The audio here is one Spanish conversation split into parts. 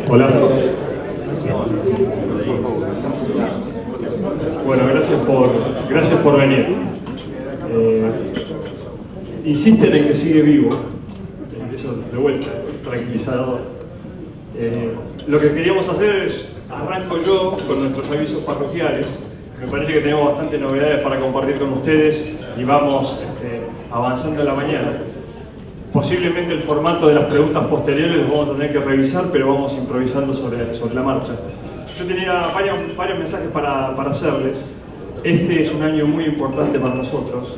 Hola. Bueno, gracias por venir. Insisten en que sigue vivo. Eso de vuelta, tranquilizador. Lo que queríamos hacer es, arranco yo con nuestros avisos parroquiales. Me parece que tenemos bastantes novedades para compartir con ustedes y vamos avanzando en la mañana. Posiblemente el formato de las preguntas posteriores los vamos a tener que revisar, pero vamos improvisando sobre la marcha. Yo tenía varios mensajes para hacerles. Este es un año muy importante para nosotros.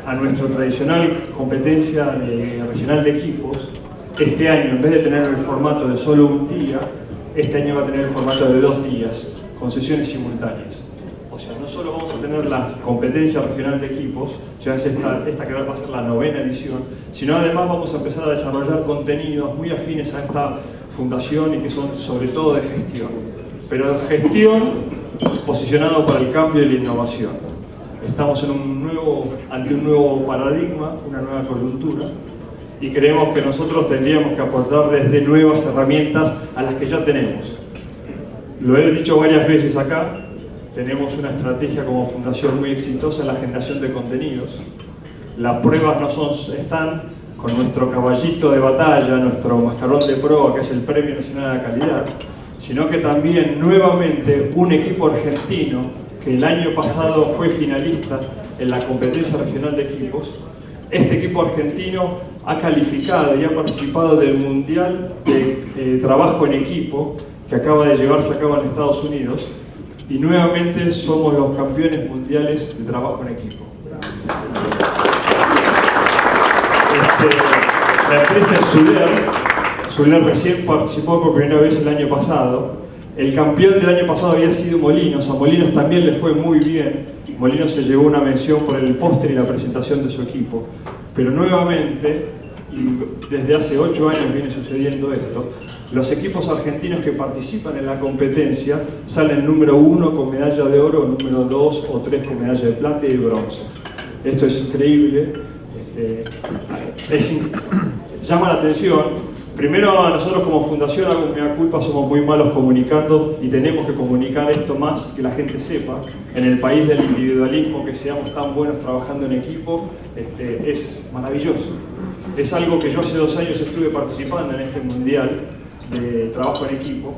A nuestra tradicional competencia regional de equipos, este año, en vez de tener el formato de solo un día, este año va a tener el formato de 2 días, con sesiones simultáneas. O sea, no solo vamos a tener la competencia regional de equipos, ya es esta que va a ser la 9ª edición, sino además vamos a empezar a desarrollar contenidos muy afines a esta fundación y que son sobre todo de gestión. Pero gestión posicionado para el cambio y la innovación. Estamos ante un nuevo paradigma, una nueva coyuntura, y creemos que nosotros tendríamos que aportar desde nuevas herramientas a las que ya tenemos. Lo he dicho varias veces acá, tenemos una estrategia como fundación muy exitosa en la generación de contenidos. Las pruebas están con nuestro caballito de batalla, nuestro mascarón de proa, que es el Premio Nacional de la Calidad, sino que también nuevamente un equipo argentino que el año pasado fue finalista en la competencia regional de equipos. Este equipo argentino ha calificado y ha participado del Mundial de Trabajo en Equipo que acaba de llevarse a cabo en Estados Unidos, y nuevamente somos los campeones mundiales de trabajo en equipo. La empresa es Suler recién participó por primera vez el año pasado. El campeón del año pasado había sido Molinos. A Molinos también le fue muy bien. Molinos se llevó una mención por el póster y la presentación de su equipo. Pero nuevamente, y desde hace 8 años viene sucediendo esto, los equipos argentinos que participan en la competencia salen número 1 con medalla de oro, número 2 o 3 con medalla de plata y de bronce. Esto es increíble, llama la atención. Primero, a nosotros como fundación, algo que me da culpa, somos muy malos comunicando y tenemos que comunicar esto más y que la gente sepa. En el país del individualismo, que seamos tan buenos trabajando en equipo, es maravilloso. Es algo que yo hace 2 años estuve participando en este mundial de trabajo en equipo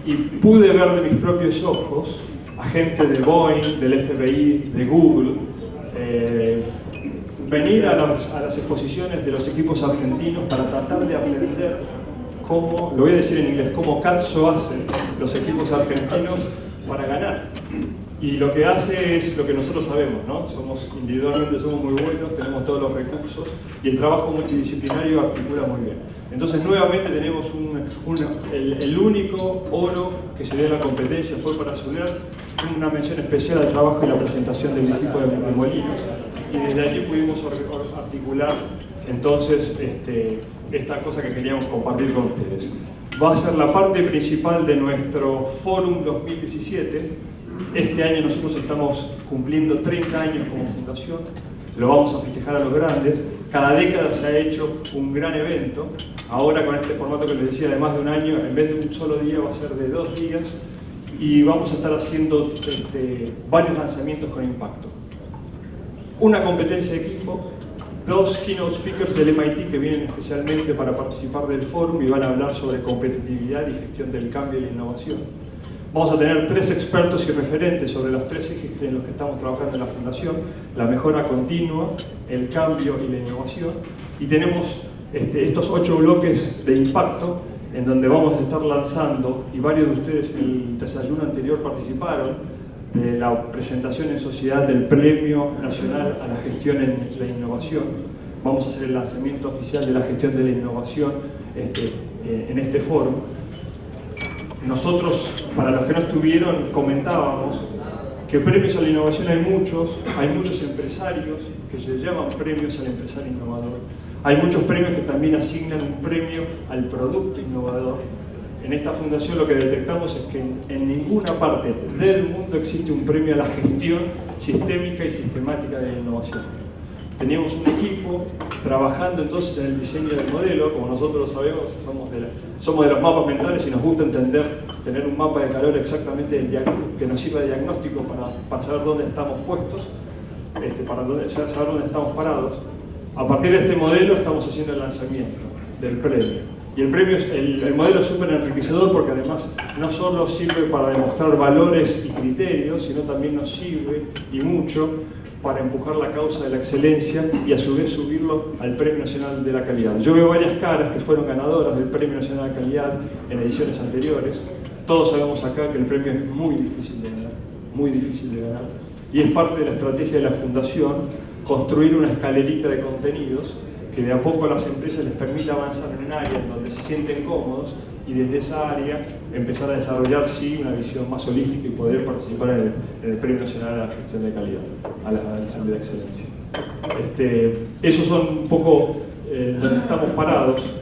y pude ver de mis propios ojos a gente de Boeing, del FBI, de Google, venir a las exposiciones de los equipos argentinos para tratar de aprender cómo, lo voy a decir en inglés, cómo cazzo hacen los equipos argentinos para ganar. Y lo que hace es lo que nosotros sabemos, ¿no? Individualmente somos muy buenos, tenemos todos los recursos y el trabajo multidisciplinario articula muy bien. Entonces nuevamente tenemos el único oro que se dio en la competencia fue para Suler, una mención especial al trabajo y la presentación del equipo de Molinos. Y desde allí pudimos articular entonces esta cosa que queríamos compartir con ustedes. Va a ser la parte principal de nuestro Fórum 2017. Este año nosotros estamos cumpliendo 30 años como fundación, lo vamos a festejar a los grandes. Cada década se ha hecho un gran evento. Ahora con este formato que les decía de más de un año, en vez de un solo día va a ser de 2 días y vamos a estar haciendo varios lanzamientos con impacto. Una competencia de equipo, 2 keynote speakers del MIT que vienen especialmente para participar del fórum y van a hablar sobre competitividad y gestión del cambio y la innovación. Vamos a tener 3 expertos y referentes sobre los 3 ejes en los que estamos trabajando en la Fundación: la mejora continua, el cambio y la innovación. Y tenemos estos 8 bloques de impacto en donde vamos a estar lanzando, y varios de ustedes en el desayuno anterior participaron, de la presentación en sociedad del Premio Nacional a la Gestión en la Innovación. Vamos a hacer el lanzamiento oficial de la gestión de la innovación en este foro. Nosotros, para los que no estuvieron, comentábamos que premios a la innovación hay muchos empresarios que se llaman premios al empresario innovador. Hay muchos premios que también asignan un premio al producto innovador. En esta fundación lo que detectamos es que en ninguna parte del mundo existe un premio a la gestión sistémica y sistemática de la innovación. Teníamos un equipo trabajando entonces en el diseño del modelo. Como nosotros sabemos, somos de los mapas mentales y nos gusta tener un mapa de calor exactamente que nos sirva de diagnóstico para saber dónde estamos puestos, para saber dónde estamos parados. A partir de este modelo estamos haciendo el lanzamiento del premio. Y el modelo es súper enriquecedor porque además no solo sirve para demostrar valores y criterios, sino también nos sirve, y mucho, para empujar la causa de la excelencia y a su vez subirlo al Premio Nacional de la Calidad. Yo veo varias caras que fueron ganadoras del Premio Nacional de la Calidad en ediciones anteriores. Todos sabemos acá que el premio es muy difícil de ganar, muy difícil de ganar. Y es parte de la estrategia de la Fundación construir una escalerita de contenidos que de a poco a las empresas les permita avanzar en un área en donde se sienten cómodos y desde esa área empezar a desarrollar sí una visión más holística y poder participar en el Premio Nacional a la Gestión de Calidad, a la gestión de la excelencia. Esos son un poco donde estamos parados.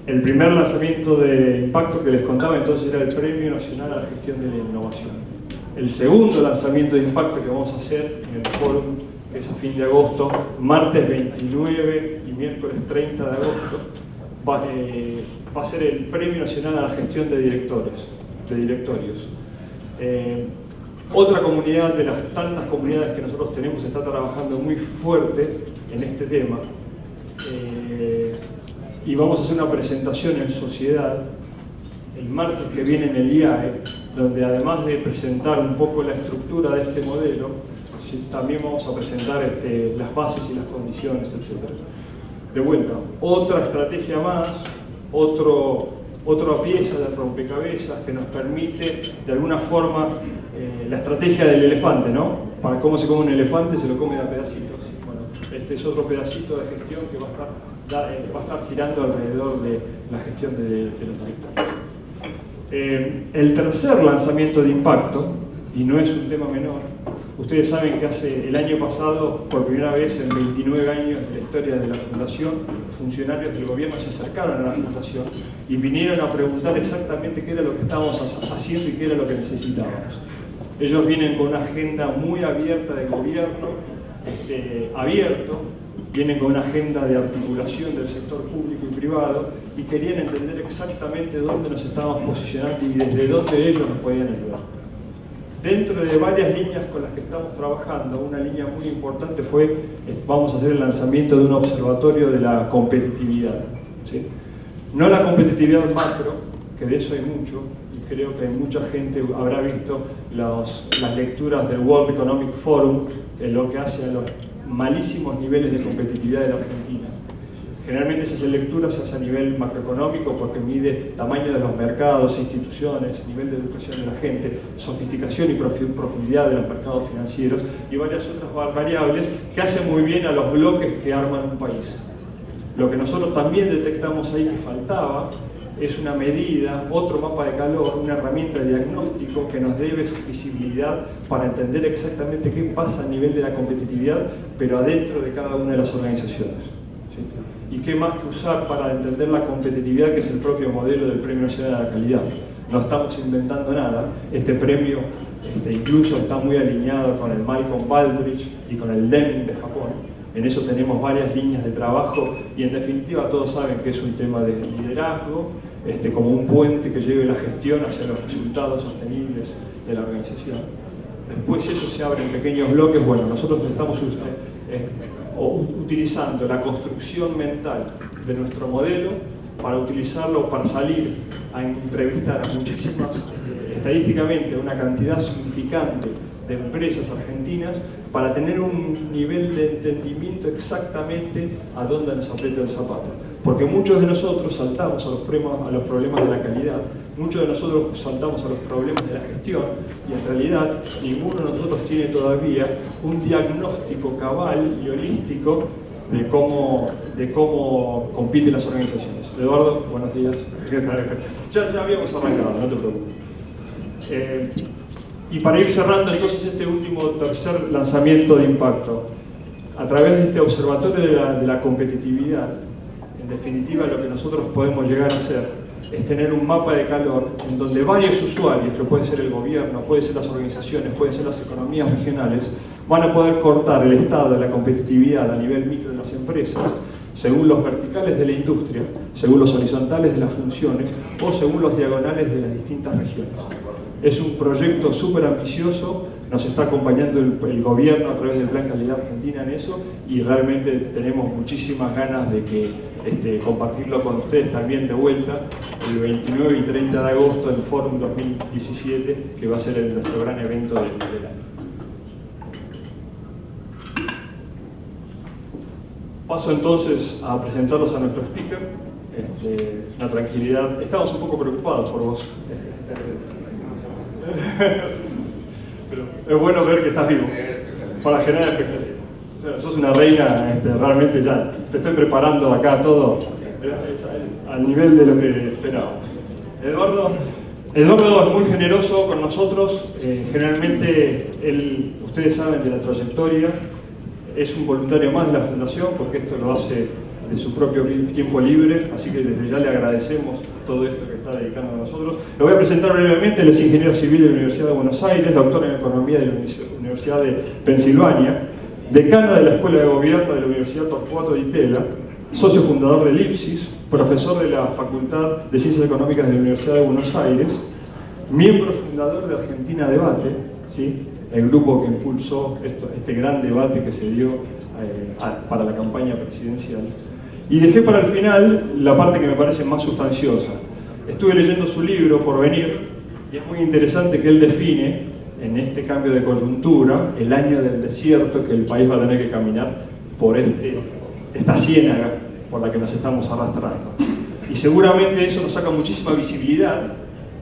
El primer lanzamiento de impacto que les contaba entonces era el Premio Nacional a la Gestión de la Innovación. El segundo lanzamiento de impacto que vamos a hacer en el fórum, que es a fin de agosto, martes 29 y miércoles 30 de agosto, va a ser el Premio Nacional a la Gestión de Directorios. Otra comunidad de las tantas comunidades que nosotros tenemos está trabajando muy fuerte en este tema, y vamos a hacer una presentación en sociedad el martes que viene en el IAE, donde además de presentar un poco la estructura de este modelo, también vamos a presentar las bases y las condiciones, etc. De vuelta, otra estrategia más, otra pieza del rompecabezas que nos permite, de alguna forma, la estrategia del elefante, ¿no? Para cómo se come un elefante, se lo come de a pedacitos. Bueno, este es otro pedacito de gestión que va a estar girando alrededor de la gestión de los directores. El tercer lanzamiento de impacto, y no es un tema menor, ustedes saben que el año pasado, por primera vez en 29 años de la historia de la Fundación, funcionarios del gobierno se acercaron a la Fundación y vinieron a preguntar exactamente qué era lo que estábamos haciendo y qué era lo que necesitábamos. Ellos vienen con una agenda muy abierta de gobierno, vienen con una agenda de articulación del sector público y privado y querían entender exactamente dónde nos estábamos posicionando y desde dónde ellos nos podían ayudar. Dentro de varias líneas con las que estamos trabajando, una línea muy importante vamos a hacer el lanzamiento de un observatorio de la competitividad, ¿sí? No la competitividad macro, que de eso hay mucho, y creo que mucha gente habrá visto las lecturas del World Economic Forum, lo que hace a los malísimos niveles de competitividad de la Argentina. Generalmente esas lecturas se hacen a nivel macroeconómico porque mide tamaño de los mercados, instituciones, nivel de educación de la gente, sofisticación y profundidad de los mercados financieros y varias otras variables que hacen muy bien a los bloques que arman un país. Lo que nosotros también detectamos ahí que faltaba es una medida, otro mapa de calor, una herramienta de diagnóstico que nos dé visibilidad para entender exactamente qué pasa a nivel de la competitividad, pero adentro de cada una de las organizaciones. ¿Sí? Y qué más que usar para entender la competitividad, que es el propio modelo del Premio Nacional a la Calidad. No estamos inventando nada. Este premio incluso está muy alineado con el Malcolm Baldrige y con el Deming de Japón. En eso tenemos varias líneas de trabajo y en definitiva todos saben que es un tema de liderazgo, como un puente que lleve la gestión hacia los resultados sostenibles de la organización. Después eso se abre en pequeños bloques. Bueno, nosotros estamos utilizando la construcción mental de nuestro modelo para utilizarlo, para salir a entrevistar a muchísimas, estadísticamente, una cantidad significante de empresas argentinas para tener un nivel de entendimiento exactamente a dónde nos aprieta el zapato. Porque muchos de nosotros saltamos a los problemas de la calidad, muchos de nosotros saltamos a los problemas de la gestión y en realidad ninguno de nosotros tiene todavía un diagnóstico cabal y holístico de cómo compiten las organizaciones. Eduardo, buenos días. Ya habíamos arrancado, no te preocupes. Y para ir cerrando entonces este último tercer lanzamiento de impacto, a través de este observatorio de la competitividad, en definitiva lo que nosotros podemos llegar a hacer es tener un mapa de calor en donde varios usuarios, que puede ser el gobierno, puede ser las organizaciones, pueden ser las economías regionales, van a poder cortar el estado de la competitividad a nivel micro de las empresas, según los verticales de la industria, según los horizontales de las funciones o según los diagonales de las distintas regiones. Es un proyecto súper ambicioso, nos está acompañando el gobierno a través del Plan Calidad Argentina en eso y realmente tenemos muchísimas ganas de que compartirlo con ustedes también de vuelta el 29 y 30 de agosto en Forum 2017, que va a ser nuestro gran evento del año. Paso entonces a presentarlos a nuestro speaker. Una tranquilidad. Estamos un poco preocupados por vos. Pero es bueno ver que estás vivo para generar expectativas. O sea, sos una reina, realmente ya te estoy preparando acá todo al nivel de lo que esperaba. Eduardo es muy generoso con nosotros. Generalmente ustedes saben de la trayectoria. Es un voluntario más de la Fundación porque esto lo hace de su propio tiempo libre, así que desde ya le agradecemos todo esto que está dedicando a nosotros. Lo voy a presentar brevemente. Él es ingeniero civil de la Universidad de Buenos Aires, doctor en Economía de la Universidad de Pensilvania, decano de la Escuela de Gobierno de la Universidad Torcuato Di Tella, socio fundador del IPSIS, profesor de la Facultad de Ciencias Económicas de la Universidad de Buenos Aires, miembro fundador de Argentina Debate, ¿sí?, el grupo que impulsó este gran debate que se dio para la campaña presidencial. Y dejé para el final la parte que me parece más sustanciosa. Estuve leyendo su libro, Porvenir, y es muy interesante que él define, en este cambio de coyuntura, el año del desierto que el país va a tener que caminar por esta ciénaga por la que nos estamos arrastrando. Y seguramente eso nos saca muchísima visibilidad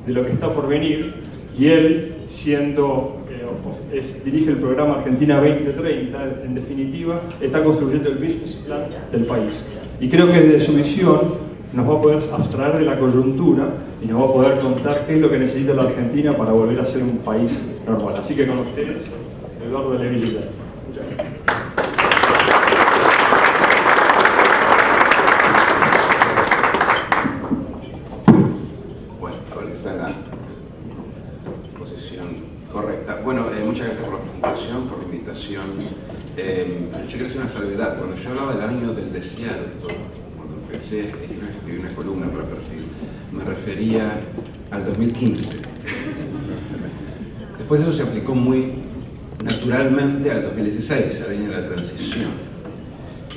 de lo que está por venir, y él, dirige el programa Argentina 2030, en definitiva, está construyendo el business plan del país. Y creo que desde su visión nos va a poder abstraer de la coyuntura y nos va a poder contar qué es lo que necesita la Argentina para volver a ser un país normal. Así que con ustedes, Eduardo Levi Gilbert. Muchas gracias. Bueno, a ver que está en la posición correcta. Bueno, muchas gracias por la presentación, por la invitación. Yo quiero hacer una salvedad. Cuando yo hablaba del año del desierto, cuando empecé a escribir una columna para Perfil, me refería al 2015. Después eso se aplicó muy naturalmente al 2016, al año de la transición.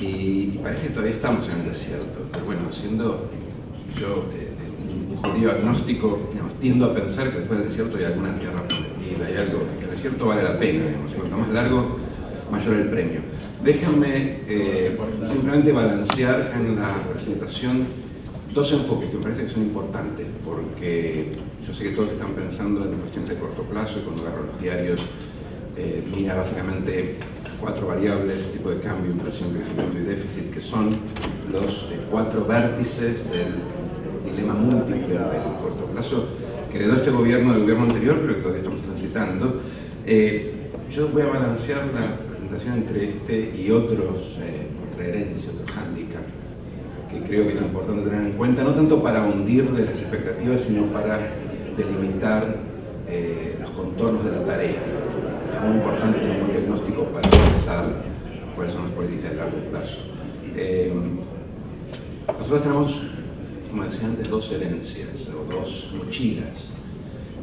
Y parece que todavía estamos en el desierto. Pero bueno, siendo yo un judío agnóstico, digamos, tiendo a pensar que después del desierto hay alguna tierra prometida, hay algo, que el desierto vale la pena, digamos, y cuanto más largo, mayor el premio. Déjenme simplemente balancear en la presentación dos enfoques que me parece que son importantes, porque yo sé que todos están pensando en cuestiones de corto plazo y cuando agarro los diarios mira básicamente 4 variables, tipo de cambio, inflación, crecimiento y déficit, que son los 4 vértices del dilema múltiple del corto plazo que heredó este gobierno del gobierno anterior, pero que todavía estamos transitando. Yo voy a balancear la presentación entre y otra herencia, otro hándicap, que creo que es importante tener en cuenta, no tanto para hundirle las expectativas, sino para delimitar los contornos de la tarea. Es muy importante tener un buen diagnóstico para pensar cuáles son las políticas de largo plazo. Nosotros tenemos, como decía antes, 2 herencias o 2 mochilas.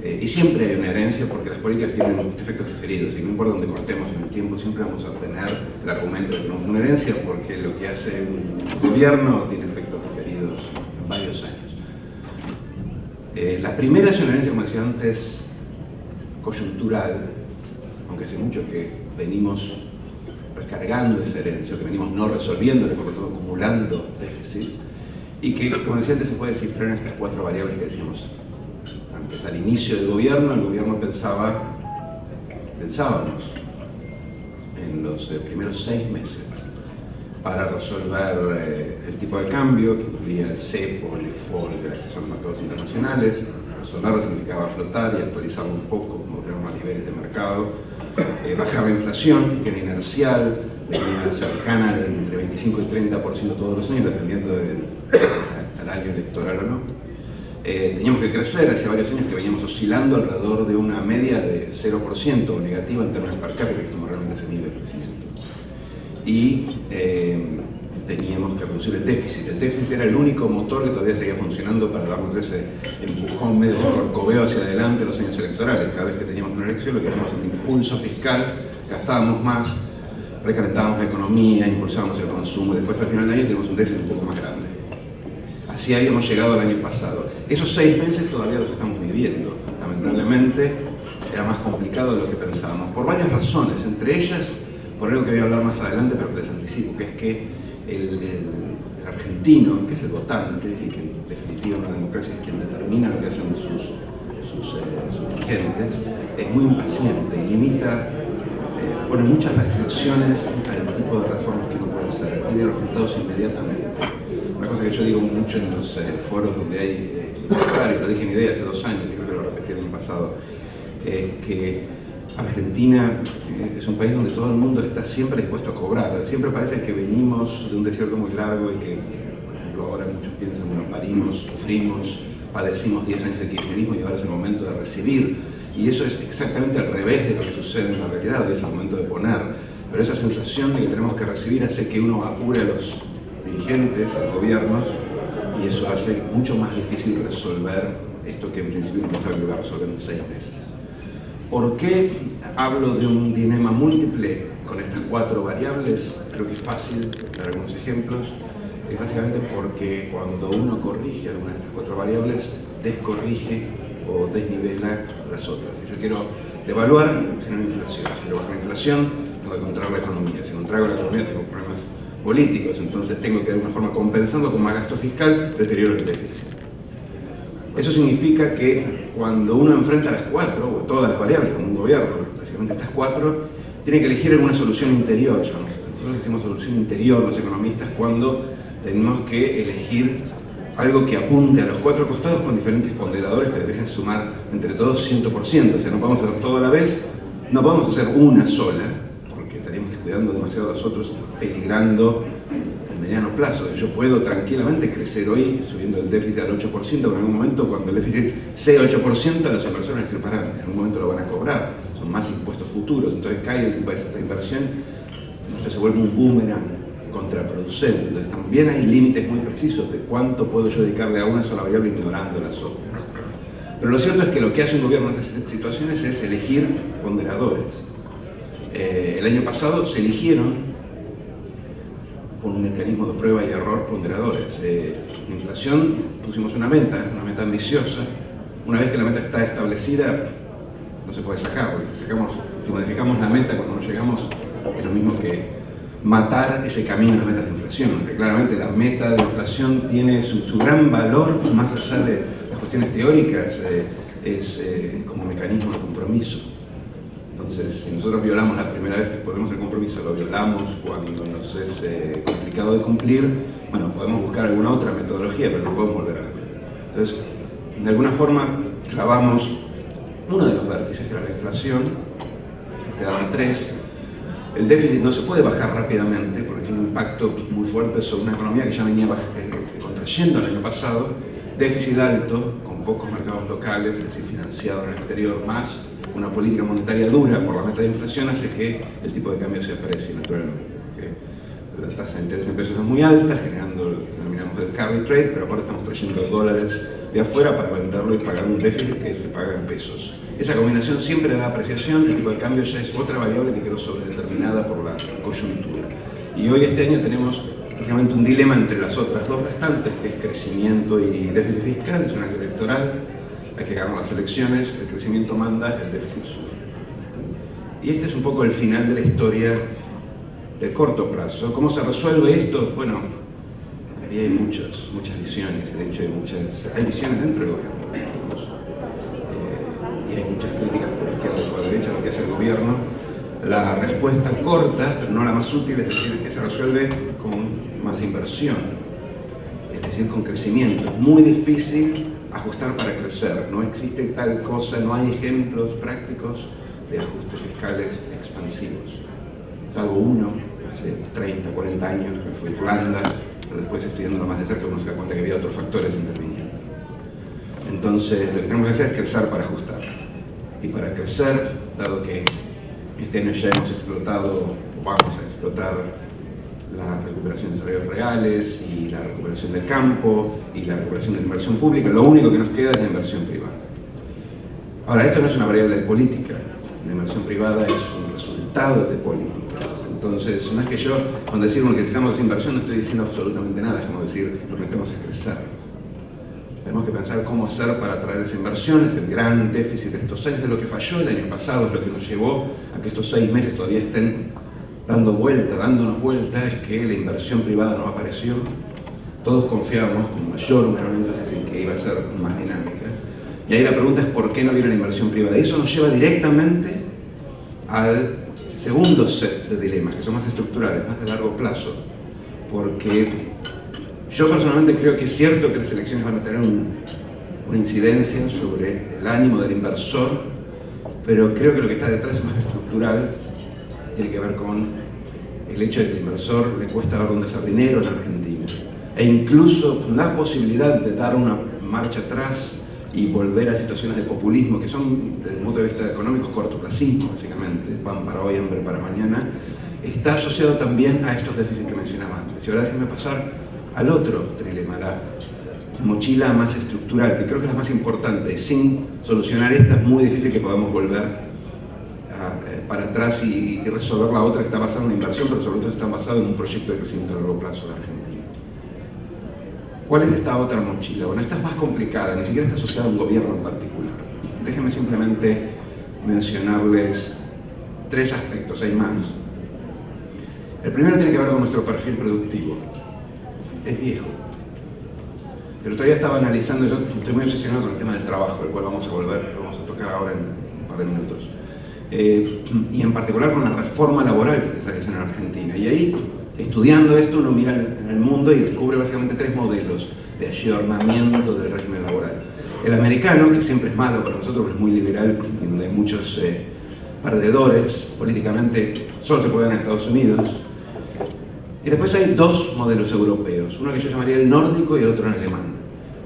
Y siempre hay una herencia porque las políticas tienen efectos diferidos y no importa dónde cortemos en el tiempo, siempre vamos a obtener el argumento de que tenemos una herencia porque lo que hace un gobierno tiene efectos diferidos en varios años. La primera es una herencia, como decía antes, coyuntural, aunque hace mucho que venimos recargando esa herencia, que venimos no resolviendo, por lo tanto acumulando déficits, y que, como decía antes, se puede descifrar en estas 4 variables que decíamos antes. Al inicio del gobierno, el gobierno pensábamos en los primeros 6 meses para resolver el tipo de cambio, que incluía el cepo, el default, el acceso a los mercados internacionales. Resolverlo significaba flotar y actualizarlo un poco, volver a unos niveles de mercado, bajar la inflación, que era inercial, venía cercana entre 25 y 30% todos los años, dependiendo del año electoral o no. teníamos que crecer. Hace varios años que veníamos oscilando alrededor de una media de 0% o negativa en términos per cápita, que estamos realmente a ese nivel de crecimiento. Y teníamos que reducir el déficit. El déficit era el único motor que todavía seguía funcionando para darnos ese empujón medio de corcoveo hacia adelante en los años electorales. Cada vez que teníamos una elección, lo que hacíamos era un impulso fiscal, gastábamos más, recalentábamos la economía, impulsábamos el consumo, y después al final del año teníamos un déficit un poco más grande. Así habíamos llegado al año pasado. Esos 6 meses todavía los estamos viviendo. Lamentablemente era más complicado de lo que pensábamos, por varias razones, entre ellas por algo que voy a hablar más adelante, pero que les anticipo, que es que el argentino, que es el votante, y que en definitiva en una democracia es quien determina lo que hacen sus dirigentes, es muy impaciente y limita, pone muchas restricciones al tipo de reformas que uno puede hacer, pide los resultados inmediatamente. Una cosa que yo digo mucho en los foros donde hay empresarios, lo dije en Idea hace 2 años, y creo que lo repetí el año pasado, es que Argentina es un país donde todo el mundo está siempre dispuesto a cobrar. Siempre parece que venimos de un desierto muy largo y que, por ejemplo, ahora muchos piensan, bueno, parimos, sufrimos, padecimos 10 años de kirchnerismo y ahora es el momento de recibir. Y eso es exactamente al revés de lo que sucede en la realidad, hoy es el momento de poner. Pero esa sensación de que tenemos que recibir hace que uno apure a los dirigentes, a los gobiernos, y eso hace mucho más difícil resolver esto que en principio uno pensaba que iba a resolver en 6 meses. ¿Por qué hablo de un dilema múltiple con estas 4 variables? Creo que es fácil dar algunos ejemplos. Es básicamente porque cuando uno corrige alguna de estas 4 variables, descorrige o desnivela las otras. Si yo quiero devaluar, genero inflación. Si quiero bajar la inflación, tengo que contraer la economía. Si contraigo la economía, tengo problemas políticos. Entonces tengo que de alguna forma, compensando con más gasto fiscal, deterioro el déficit. Eso significa que cuando uno enfrenta las 4, o todas las variables, como un gobierno, básicamente estas 4, tiene que elegir alguna solución interior. Nosotros decimos solución interior, los economistas, cuando tenemos que elegir algo que apunte a los 4 costados con diferentes ponderadores que deberían sumar entre todos 100%. O sea, no podemos hacer todo a la vez, no podemos hacer una sola, porque estaríamos descuidando demasiado a los otros, peligrando en mediano plazo. Yo puedo tranquilamente crecer hoy subiendo el déficit al 8%, pero en algún momento cuando el déficit sea 8%, los inversores dicen, pará, en algún momento lo van a cobrar, son más impuestos futuros, entonces cae la inversión, entonces se vuelve un boomerang contraproducente. Entonces también hay límites muy precisos de cuánto puedo yo dedicarle a una sola variable ignorando las otras. Pero lo cierto es que lo que hace un gobierno en esas situaciones es elegir ponderadores. El año pasado se eligieron con un mecanismo de prueba y error ponderadores. En inflación pusimos una meta ambiciosa. Una vez que la meta está establecida, no se puede sacar, porque si modificamos la meta cuando no llegamos, es lo mismo que matar ese camino de metas de inflación. Porque claramente la meta de inflación tiene su gran valor, más allá de las cuestiones teóricas, es como mecanismo de compromiso. Entonces, si nosotros violamos la primera vez que ponemos el compromiso, lo violamos cuando nos es complicado de cumplir, bueno, podemos buscar alguna otra metodología, pero no podemos volver a las metas. Entonces, de alguna forma, clavamos uno de los vértices, que era la inflación, nos quedaban 3. El déficit no se puede bajar rápidamente porque tiene un impacto muy fuerte sobre una economía que ya venía contrayendo el año pasado. Déficit alto, con pocos mercados locales, es decir, financiado en el exterior, más una política monetaria dura por la meta de inflación, hace que el tipo de cambio se aprecie naturalmente. Porque la tasa de interés en pesos es muy alta, generando lo que denominamos el carry trade, pero aparte estamos trayendo dólares de afuera para venderlo y pagar un déficit que se paga en pesos. Esa combinación siempre da apreciación, el tipo de cambio ya es otra variable que quedó sobredeterminada por la coyuntura. Y hoy este año tenemos básicamente un dilema entre las otras 2 restantes, que es crecimiento y déficit fiscal. Es un año electoral, hay que ganar las elecciones, el crecimiento manda, el déficit sufre. Y este es un poco el final de la historia de corto plazo. ¿Cómo se resuelve esto? Bueno, ahí hay muchas visiones, de hecho hay visiones dentro del gobierno. Y hay muchas críticas por izquierda y por derecha a lo que hace el gobierno. La respuesta corta, pero no la más útil, es decir, que se resuelve con más inversión, es decir, con crecimiento. Es muy difícil ajustar para crecer, no existe tal cosa, no hay ejemplos prácticos de ajustes fiscales expansivos. Salvo uno, hace 30, 40 años, que fue Irlanda, pero después estudiándolo más de cerca uno se da cuenta que había otros factores interviniendo. Entonces, lo que tenemos que hacer es crecer para ajustar. Y para crecer, dado que este año ya hemos explotado, o vamos a explotar, la recuperación de salarios reales y la recuperación del campo y la recuperación de la inversión pública, lo único que nos queda es la inversión privada. Ahora, esto no es una variable de política, la inversión privada es un resultado de políticas. Entonces, no es que yo, cuando decimos que necesitamos inversión, no estoy diciendo absolutamente nada, es como decir, lo que necesitamos es crecer. Tenemos que pensar cómo hacer para atraer esa inversión, es el gran déficit de estos años, de lo que falló el año pasado, es lo que nos llevó a que estos 6 meses todavía estén dándonos vuelta, es que la inversión privada no apareció. Todos confiábamos con mayor o menor énfasis en que iba a ser más dinámica. Y ahí la pregunta es ¿por qué no viene la inversión privada? Y eso nos lleva directamente al segundo set de dilemas, que son más estructurales, más de largo plazo. Porque yo personalmente creo que es cierto que las elecciones van a tener una incidencia sobre el ánimo del inversor, pero creo que lo que está detrás es más estructural, tiene que ver con el hecho de que al inversor le cuesta ver dónde hacer dinero en Argentina. E incluso la posibilidad de dar una marcha atrás y volver a situaciones de populismo que son, desde el punto de vista económico, cortoplacismo, básicamente, pan para hoy, hambre para mañana, está asociado también a estos déficits que mencionaba antes. Y ahora déjenme pasar al otro trilema, la mochila más estructural, que creo que es la más importante. Y sin solucionar esta es muy difícil que podamos volver para atrás y resolver la otra, que está basada en una inversión, pero sobre todo está basada en un proyecto de crecimiento a largo plazo de Argentina. ¿Cuál es esta otra mochila? Bueno, esta es más complicada, ni siquiera está asociada a un gobierno en particular. Déjenme simplemente mencionarles 3 aspectos, hay más. El primero tiene que ver con nuestro perfil productivo. Es viejo. El otro día estaba analizando, yo estoy muy obsesionado con el tema del trabajo, el cual vamos a tocar ahora en un par de minutos. Y en particular con la reforma laboral que se realiza en Argentina. Y ahí, estudiando esto, uno mira en el mundo y descubre básicamente 3 modelos de ayornamiento del régimen laboral. El americano, que siempre es malo para nosotros, porque es muy liberal, y donde hay muchos perdedores, políticamente solo se puede dar en Estados Unidos. Y después hay 2 modelos europeos, uno que yo llamaría el nórdico y el otro el alemán.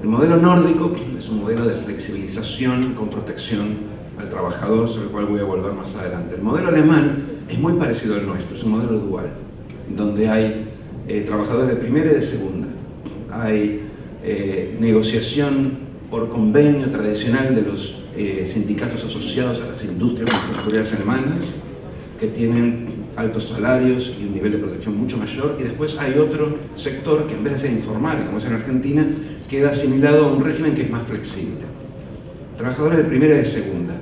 El modelo nórdico es un modelo de flexibilización con protección al trabajador, sobre el cual voy a volver más adelante. El modelo alemán es muy parecido al nuestro, es un modelo dual, donde hay trabajadores de primera y de segunda. Hay negociación por convenio tradicional de los sindicatos asociados a las industrias manufactureras alemanas, que tienen altos salarios y un nivel de protección mucho mayor, y después hay otro sector que en vez de ser informal, como es en Argentina, queda asimilado a un régimen que es más flexible. Trabajadores de primera y de segunda.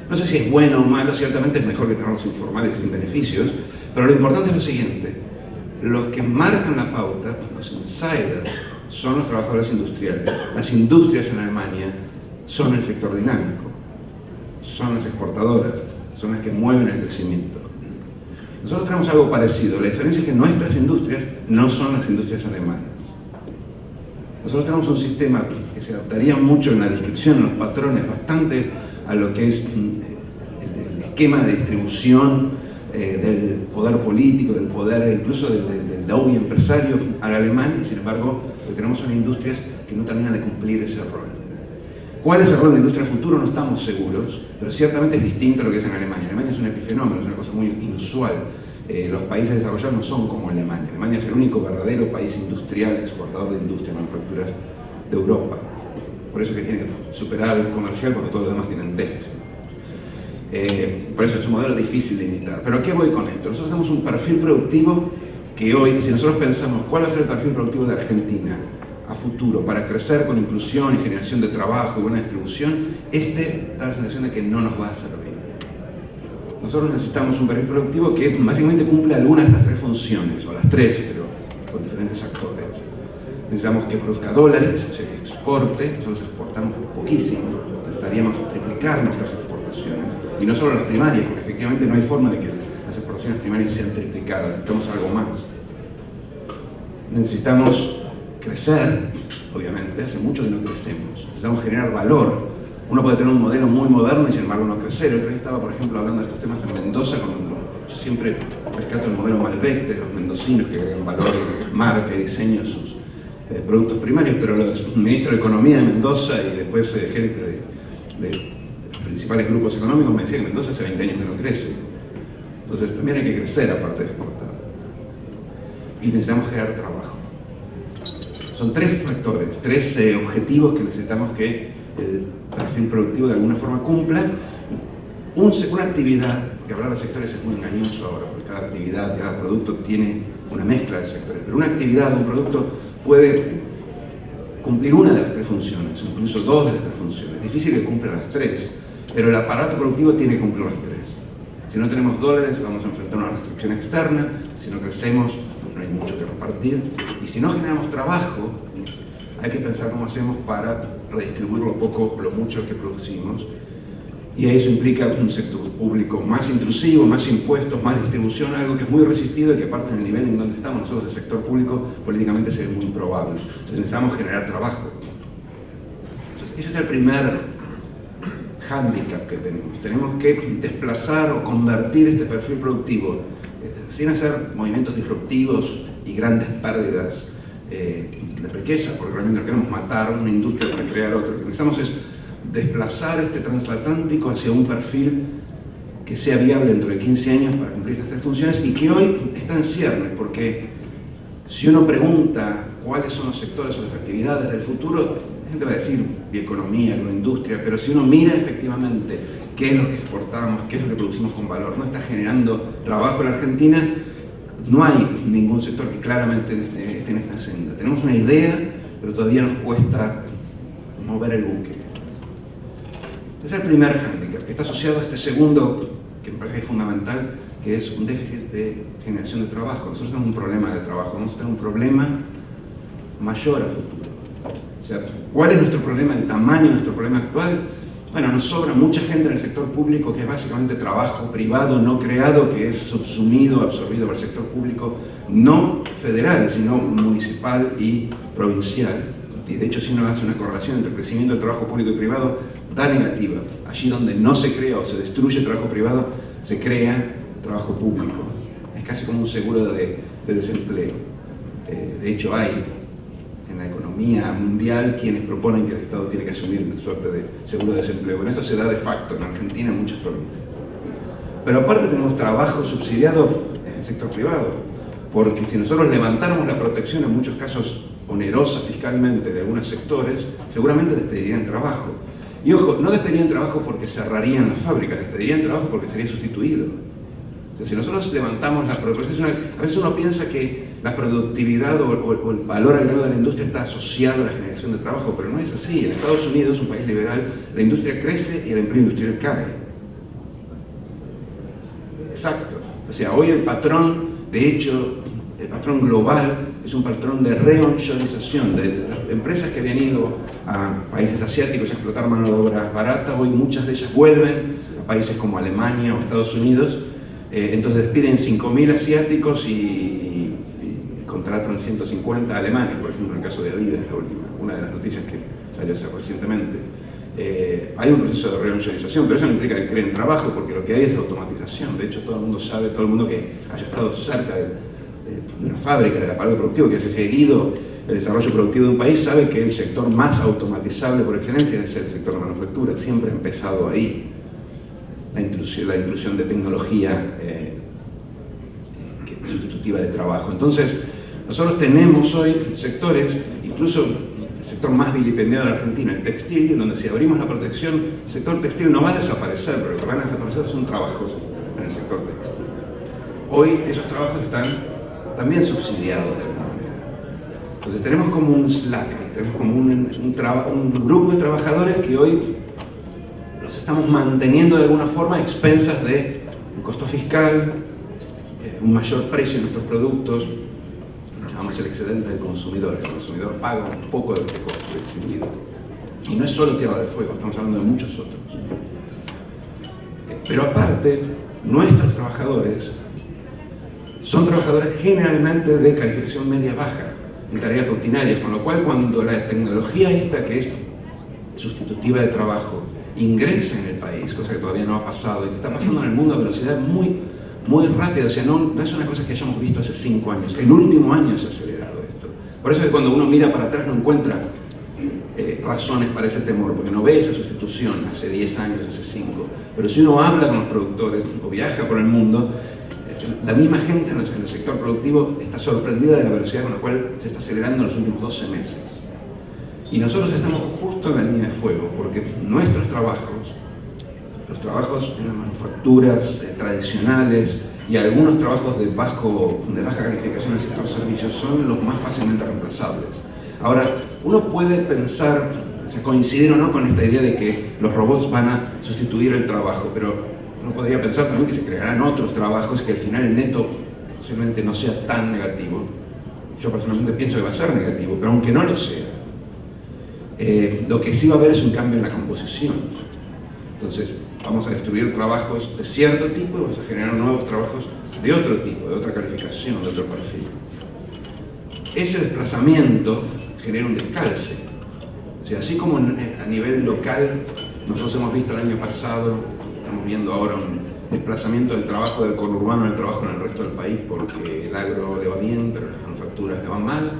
No sé si es bueno o malo, ciertamente es mejor que tenerlos informales y sin beneficios, pero lo importante es lo siguiente: los que marcan la pauta, los insiders, son los trabajadores industriales. Las industrias en Alemania son el sector dinámico, son las exportadoras, son las que mueven el crecimiento. Nosotros tenemos algo parecido, la diferencia es que nuestras industrias no son las industrias alemanas. Nosotros tenemos un sistema que se adaptaría mucho en la descripción, en los patrones, bastante a lo que es el esquema de distribución del poder político, del poder incluso del lobby empresario al alemán, y sin embargo lo que tenemos son industrias que no terminan de cumplir ese rol. ¿Cuál es el rol de la industria futuro? No estamos seguros, pero ciertamente es distinto a lo que es en Alemania. Alemania es un epifenómeno, es una cosa muy inusual. Los países desarrollados no son como Alemania. Alemania es el único verdadero país industrial, exportador de industria y manufacturas de Europa. Por eso es que tiene que superar el comercial, porque todos los demás tienen déficit. Por eso es un modelo difícil de imitar. ¿Pero a qué voy con esto? Nosotros tenemos un perfil productivo que hoy, si nosotros pensamos cuál va a ser el perfil productivo de Argentina a futuro, para crecer con inclusión y generación de trabajo y buena distribución, da la sensación de que no nos va a servir. Nosotros necesitamos un perfil productivo que básicamente cumple algunas de estas 3 funciones, o las 3, pero con diferentes actores. Necesitamos que produzca dólares, o sea, que exporte. Nosotros exportamos poquísimo, necesitaríamos triplicar nuestras exportaciones, y no solo las primarias, porque efectivamente no hay forma de que las exportaciones primarias sean triplicadas, necesitamos algo más. Necesitamos crecer, obviamente, hace mucho que no crecemos, necesitamos generar valor. Uno puede tener un modelo muy moderno y sin embargo no crecer. El otro día estaba, por ejemplo, hablando de estos temas en Mendoza, yo siempre rescato el modelo Malbec de los mendocinos, que agregan valor, marca y diseño productos primarios, pero los ministros de Economía de Mendoza y después gente de los principales grupos económicos me decían que Mendoza hace 20 años que no crece. Entonces también hay que crecer aparte de exportar. Y necesitamos crear trabajo. Son tres factores, tres objetivos que necesitamos que el perfil productivo de alguna forma cumpla. Una actividad, que hablar de sectores es muy engañoso ahora, porque cada actividad, cada producto tiene una mezcla de sectores, pero una actividad, un producto puede cumplir una de las tres funciones, incluso dos de las tres funciones. Es difícil que cumpla las tres, pero el aparato productivo tiene que cumplir las tres. Si no tenemos dólares, vamos a enfrentar una restricción externa. Si no crecemos, no hay mucho que repartir. Y si no generamos trabajo, hay que pensar cómo hacemos para redistribuir lo poco, lo mucho que producimos. Y eso implica un sector público más intrusivo, más impuestos, más distribución, algo que es muy resistido y que aparte en el nivel en donde estamos nosotros, el sector público, políticamente se ve muy improbable. Entonces necesitamos generar trabajo. Entonces, ese es el primer hándicap que tenemos. Tenemos que desplazar o convertir este perfil productivo sin hacer movimientos disruptivos y grandes pérdidas de riqueza, porque realmente no queremos matar una industria para crear otra. Lo que necesitamos es desplazar este transatlántico hacia un perfil que sea viable dentro de 15 años para cumplir estas tres funciones y que hoy está en ciernes, porque si uno pregunta cuáles son los sectores o las actividades del futuro, la gente va a decir bioeconomía, agroindustria, pero si uno mira efectivamente qué es lo que exportamos, qué es lo que producimos con valor, no está generando trabajo en la Argentina, no hay ningún sector que claramente esté en esta senda. Tenemos una idea, pero todavía nos cuesta mover el buque. Es el primer hándicap, que está asociado a este segundo, que me parece que es fundamental, que es un déficit de generación de trabajo. Nosotros tenemos un problema de trabajo, vamos a tener un problema mayor a futuro. O sea, ¿cuál es nuestro problema, el tamaño de nuestro problema actual? Bueno, nos sobra mucha gente en el sector público que es básicamente trabajo privado no creado, que es subsumido, absorbido por el sector público, no federal, sino municipal y provincial. Y de hecho, si uno hace una correlación entre el crecimiento del trabajo público y privado, da negativa. Allí donde no se crea o se destruye trabajo privado, se crea trabajo público. Es casi como un seguro de desempleo. De hecho, hay en la economía mundial quienes proponen que el Estado tiene que asumir una suerte de seguro de desempleo. Bueno, esto se da de facto en Argentina en muchas provincias. Pero aparte tenemos trabajo subsidiado en el sector privado, porque si nosotros levantáramos la protección, en muchos casos onerosa fiscalmente, de algunos sectores, seguramente despedirían trabajo. Y ojo, no despedirían trabajo porque cerrarían las fábricas, despedirían trabajo porque sería sustituido. O sea, si nosotros levantamos la producción, a veces uno piensa que la productividad o el valor agregado de la industria está asociado a la generación de trabajo, pero no es así. En Estados Unidos, un país liberal, la industria crece y el empleo industrial cae. Exacto. O sea, hoy el patrón, de hecho, el patrón global es un patrón de reonshorización, de las empresas que habían ido a países asiáticos a explotar mano de obra barata, hoy muchas de ellas vuelven a países como Alemania o Estados Unidos, entonces despiden 5.000 asiáticos y contratan 150 alemanes, por ejemplo en el caso de Adidas, una de las noticias que salió recientemente. Hay un proceso de reonshorización, pero eso no implica que creen trabajo, porque lo que hay es automatización. De hecho, todo el mundo sabe, todo el mundo que haya estado cerca de una fábrica, del aparato productivo, que haya seguido el desarrollo productivo de un país, sabe que el sector más automatizable por excelencia es el sector de manufactura. Siempre ha empezado ahí la inclusión de tecnología sustitutiva de trabajo. Entonces, nosotros tenemos hoy sectores, incluso el sector más vilipendiado de la Argentina, el textil, donde si abrimos la protección, el sector textil no va a desaparecer, pero lo que van a desaparecer son trabajos en el sector textil. Hoy esos trabajos están también subsidiados de alguna manera. Entonces tenemos como un slack, tenemos como un grupo de trabajadores que hoy los estamos manteniendo de alguna forma a expensas de un costo fiscal, un mayor precio en nuestros productos, lo llamamos el excedente del consumidor. El consumidor paga un poco de este costo distribuido. Y no es solo Tierra del Fuego, estamos hablando de muchos otros. Pero aparte, nuestros trabajadores son trabajadores generalmente de calificación media-baja, en tareas rutinarias, con lo cual cuando la tecnología esta, que es sustitutiva de trabajo, ingresa en el país, cosa que todavía no ha pasado y que está pasando en el mundo a velocidad muy rápida, o sea, no es una cosa que hayamos visto hace 5 años, el último año se ha acelerado esto. Por eso es que cuando uno mira para atrás no encuentra razones para ese temor, porque no ve esa sustitución hace 10 años, hace 5. Pero si uno habla con los productores o viaja por el mundo, la misma gente en el sector productivo está sorprendida de la velocidad con la cual se está acelerando en los últimos 12 meses. Y nosotros estamos justo en la línea de fuego, porque nuestros trabajos, los trabajos en las manufacturas tradicionales y algunos trabajos de baja calificación en el sector servicios son los más fácilmente reemplazables. Ahora, uno puede pensar, o sea, coincidir o no con esta idea de que los robots van a sustituir el trabajo, pero uno podría pensar también que se crearán otros trabajos y que al final el neto posiblemente no sea tan negativo. Yo personalmente pienso que va a ser negativo, pero aunque no lo sea, lo que sí va a haber es un cambio en la composición. Entonces, vamos a destruir trabajos de cierto tipo y vamos a generar nuevos trabajos de otro tipo, de otra calificación, de otro perfil. Ese desplazamiento genera un descalce. O sea, así como a nivel local, nosotros hemos visto el año pasado, estamos viendo ahora un desplazamiento del trabajo del conurbano al trabajo en el resto del país porque el agro le va bien, pero las manufacturas le van mal.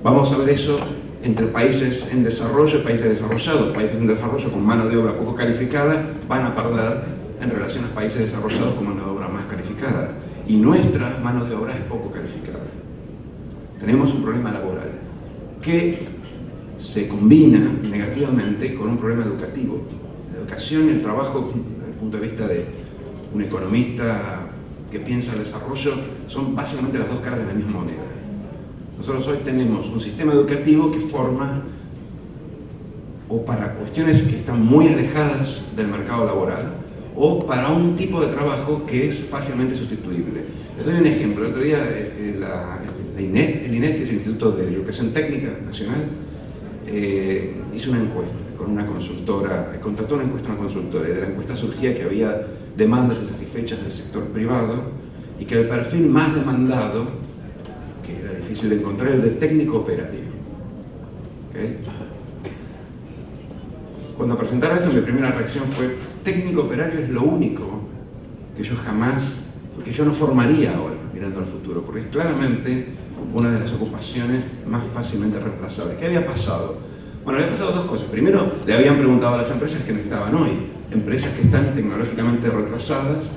Vamos a ver eso entre países en desarrollo y países desarrollados. Países en desarrollo con mano de obra poco calificada van a perder en relación a países desarrollados con mano de obra más calificada. Y nuestra mano de obra es poco calificada. Tenemos un problema laboral que se combina negativamente con un problema educativo. La educación y el trabajo, desde el punto de vista de un economista que piensa el desarrollo, son básicamente las dos caras de la misma moneda. Nosotros hoy tenemos un sistema educativo que forma, o para cuestiones que están muy alejadas del mercado laboral, o para un tipo de trabajo que es fácilmente sustituible. Les doy un ejemplo. El otro día el INET, que es el Instituto de Educación Técnica Nacional, hizo una encuesta con una consultora, contrató una encuesta a una consultora, y de la encuesta surgía que había demandas insatisfechas del sector privado y que el perfil más demandado, que era difícil de encontrar, el del técnico operario. ¿Okay? Cuando presentaron esto, mi primera reacción fue: técnico operario es lo único que yo no formaría ahora, mirando al futuro, porque es claramente una de las ocupaciones más fácilmente reemplazables. ¿Qué había pasado? Bueno, había pasado dos cosas. Primero, le habían preguntado a las empresas que necesitaban hoy, empresas que están tecnológicamente retrasadas.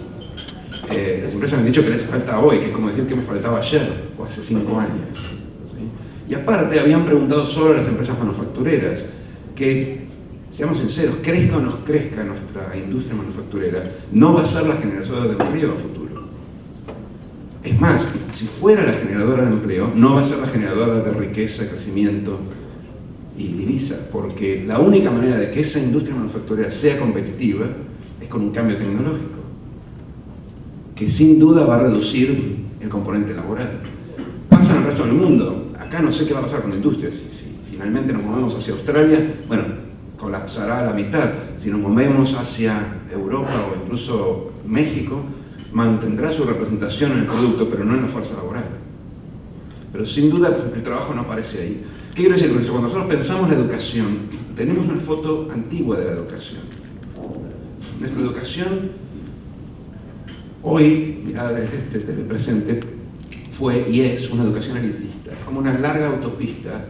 Las empresas me han dicho que les falta hoy, que es como decir que me faltaba ayer o hace 5 años. ¿Sí? Y aparte, habían preguntado solo a las empresas manufactureras que, seamos sinceros, crezca o no crezca nuestra industria manufacturera, no va a ser la generadora de empleo a futuro. Es más, si fuera la generadora de empleo, no va a ser la generadora de riqueza, crecimiento y divisa, porque la única manera de que esa industria manufacturera sea competitiva es con un cambio tecnológico, que sin duda va a reducir el componente laboral. Pasa en el resto del mundo. Acá no sé qué va a pasar con la industria. Si finalmente nos movemos hacia Australia, bueno, colapsará a la mitad. Si nos movemos hacia Europa o incluso México, mantendrá su representación en el producto, pero no en la fuerza laboral. Pero sin duda el trabajo no aparece ahí. ¿Qué quiero decir con eso? Cuando nosotros pensamos la educación, tenemos una foto antigua de la educación. Nuestra educación hoy, mirada desde el presente, fue y es una educación elitista. Es como una larga autopista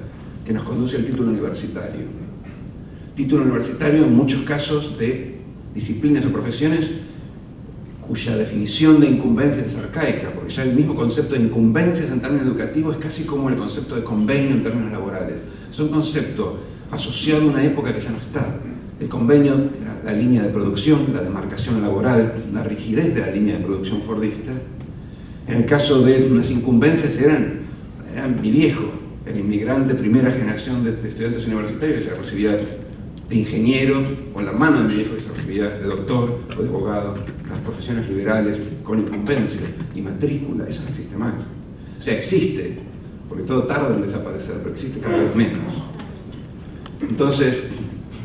que nos conduce al título universitario. Título universitario en muchos casos de disciplinas o profesiones cuya definición de incumbencia es arcaica, porque ya el mismo concepto de incumbencias en términos educativos es casi como el concepto de convenio en términos laborales. Es un concepto asociado a una época que ya no está. El convenio era la línea de producción, la demarcación laboral, la rigidez de la línea de producción fordista. En el caso de las incumbencias eran mi viejo, el inmigrante primera generación de estudiantes universitarios, que se recibía de ingeniero, o la mano de mi viejo que se recibía de doctor o de abogado, las profesiones liberales con incumbencia y matrícula, eso no existe más. O sea, existe, porque todo tarda en desaparecer, pero existe cada vez menos. Entonces,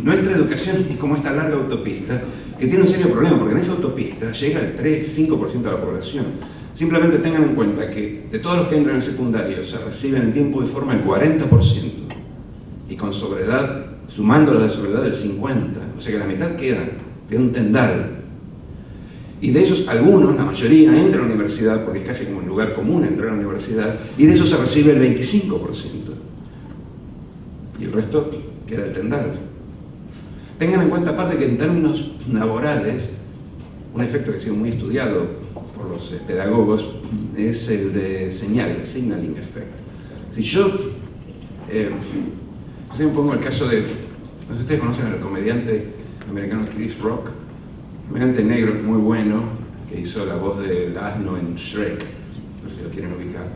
nuestra educación es como esta larga autopista que tiene un serio problema, porque en esa autopista llega el 3-5% de la población. Simplemente tengan en cuenta que de todos los que entran en secundario se reciben en tiempo y forma el 40%, y con sobredad, sumando la de sobredad, el 50%, o sea que la mitad queda un tendal. Y de esos, algunos, la mayoría, entran a la universidad, porque es casi como un lugar común entrar a la universidad, y de eso se recibe el 25%. Y el resto queda el tendal. Tengan en cuenta, aparte, que en términos laborales, un efecto que ha sido muy estudiado por los pedagogos es el de señal, el signaling effect. Si yo me pongo el caso de, no sé si ustedes conocen al comediante americano Chris Rock, un comediante negro muy bueno, que hizo la voz del asno en Shrek, no sé si lo quieren ubicar.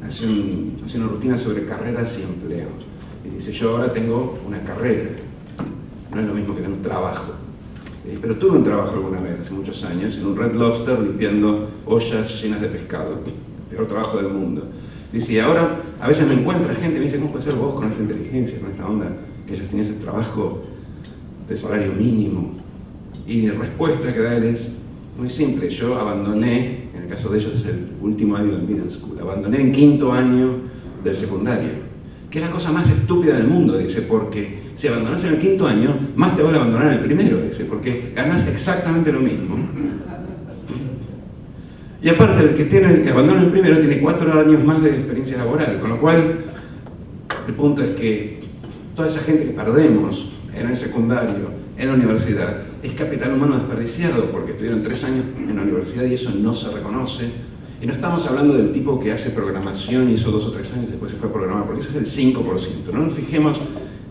Hace una rutina sobre carreras y empleo. Y dice, yo ahora tengo una carrera, no es lo mismo que tener un trabajo. ¿Sí? Pero tuve un trabajo alguna vez, hace muchos años, en un Red Lobster limpiando ollas llenas de pescado, el peor trabajo del mundo. Dice, y ahora a veces me encuentra gente y me dice, ¿cómo puede ser vos con esa inteligencia, con esta onda, que ellos tenían ese trabajo de salario mínimo? Y la respuesta que da él es muy simple. Yo abandoné, en el caso de ellos es el último año del middle school, abandoné en 5º año del secundario, que es la cosa más estúpida del mundo, dice, porque si abandonas en el 5º año, más te vale abandonar en el primero, dice, porque ganas exactamente lo mismo. Y aparte, el que abandona el primero tiene 4 años más de experiencia laboral, con lo cual el punto es que toda esa gente que perdemos en el secundario, en la universidad, es capital humano desperdiciado, porque estuvieron 3 años en la universidad y eso no se reconoce. Y no estamos hablando del tipo que hace programación y hizo 2 o 3 años y después se fue a programar, porque ese es el 5%. No nos fijemos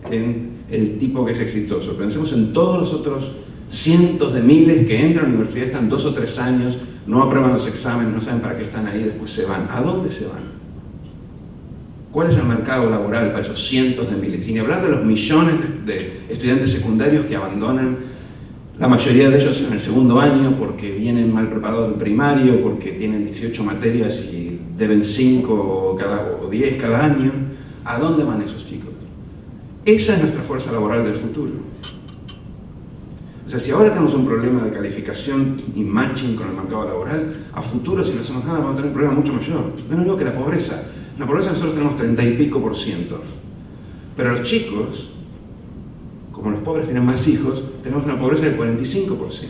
en el tipo que es exitoso, pensemos en todos los otros cientos de miles que entran a la universidad, están 2 o 3 años, no aprueban los exámenes, no saben para qué están ahí, después se van. ¿A dónde se van? ¿Cuál es el mercado laboral para esos cientos de miles? Sin hablar de los millones de estudiantes secundarios que abandonan, la mayoría de ellos en el 2º año porque vienen mal preparados del primario, porque tienen 18 materias y deben 5 o 10 cada año. ¿A dónde van esos chicos? Esa es nuestra fuerza laboral del futuro. O sea, si ahora tenemos un problema de calificación y matching con el mercado laboral, a futuro, si no hacemos nada, vamos a tener un problema mucho mayor. No es lo que la pobreza. La pobreza nosotros tenemos 30 y pico %. Pero los chicos, como los pobres tienen más hijos, tenemos una pobreza del 45%.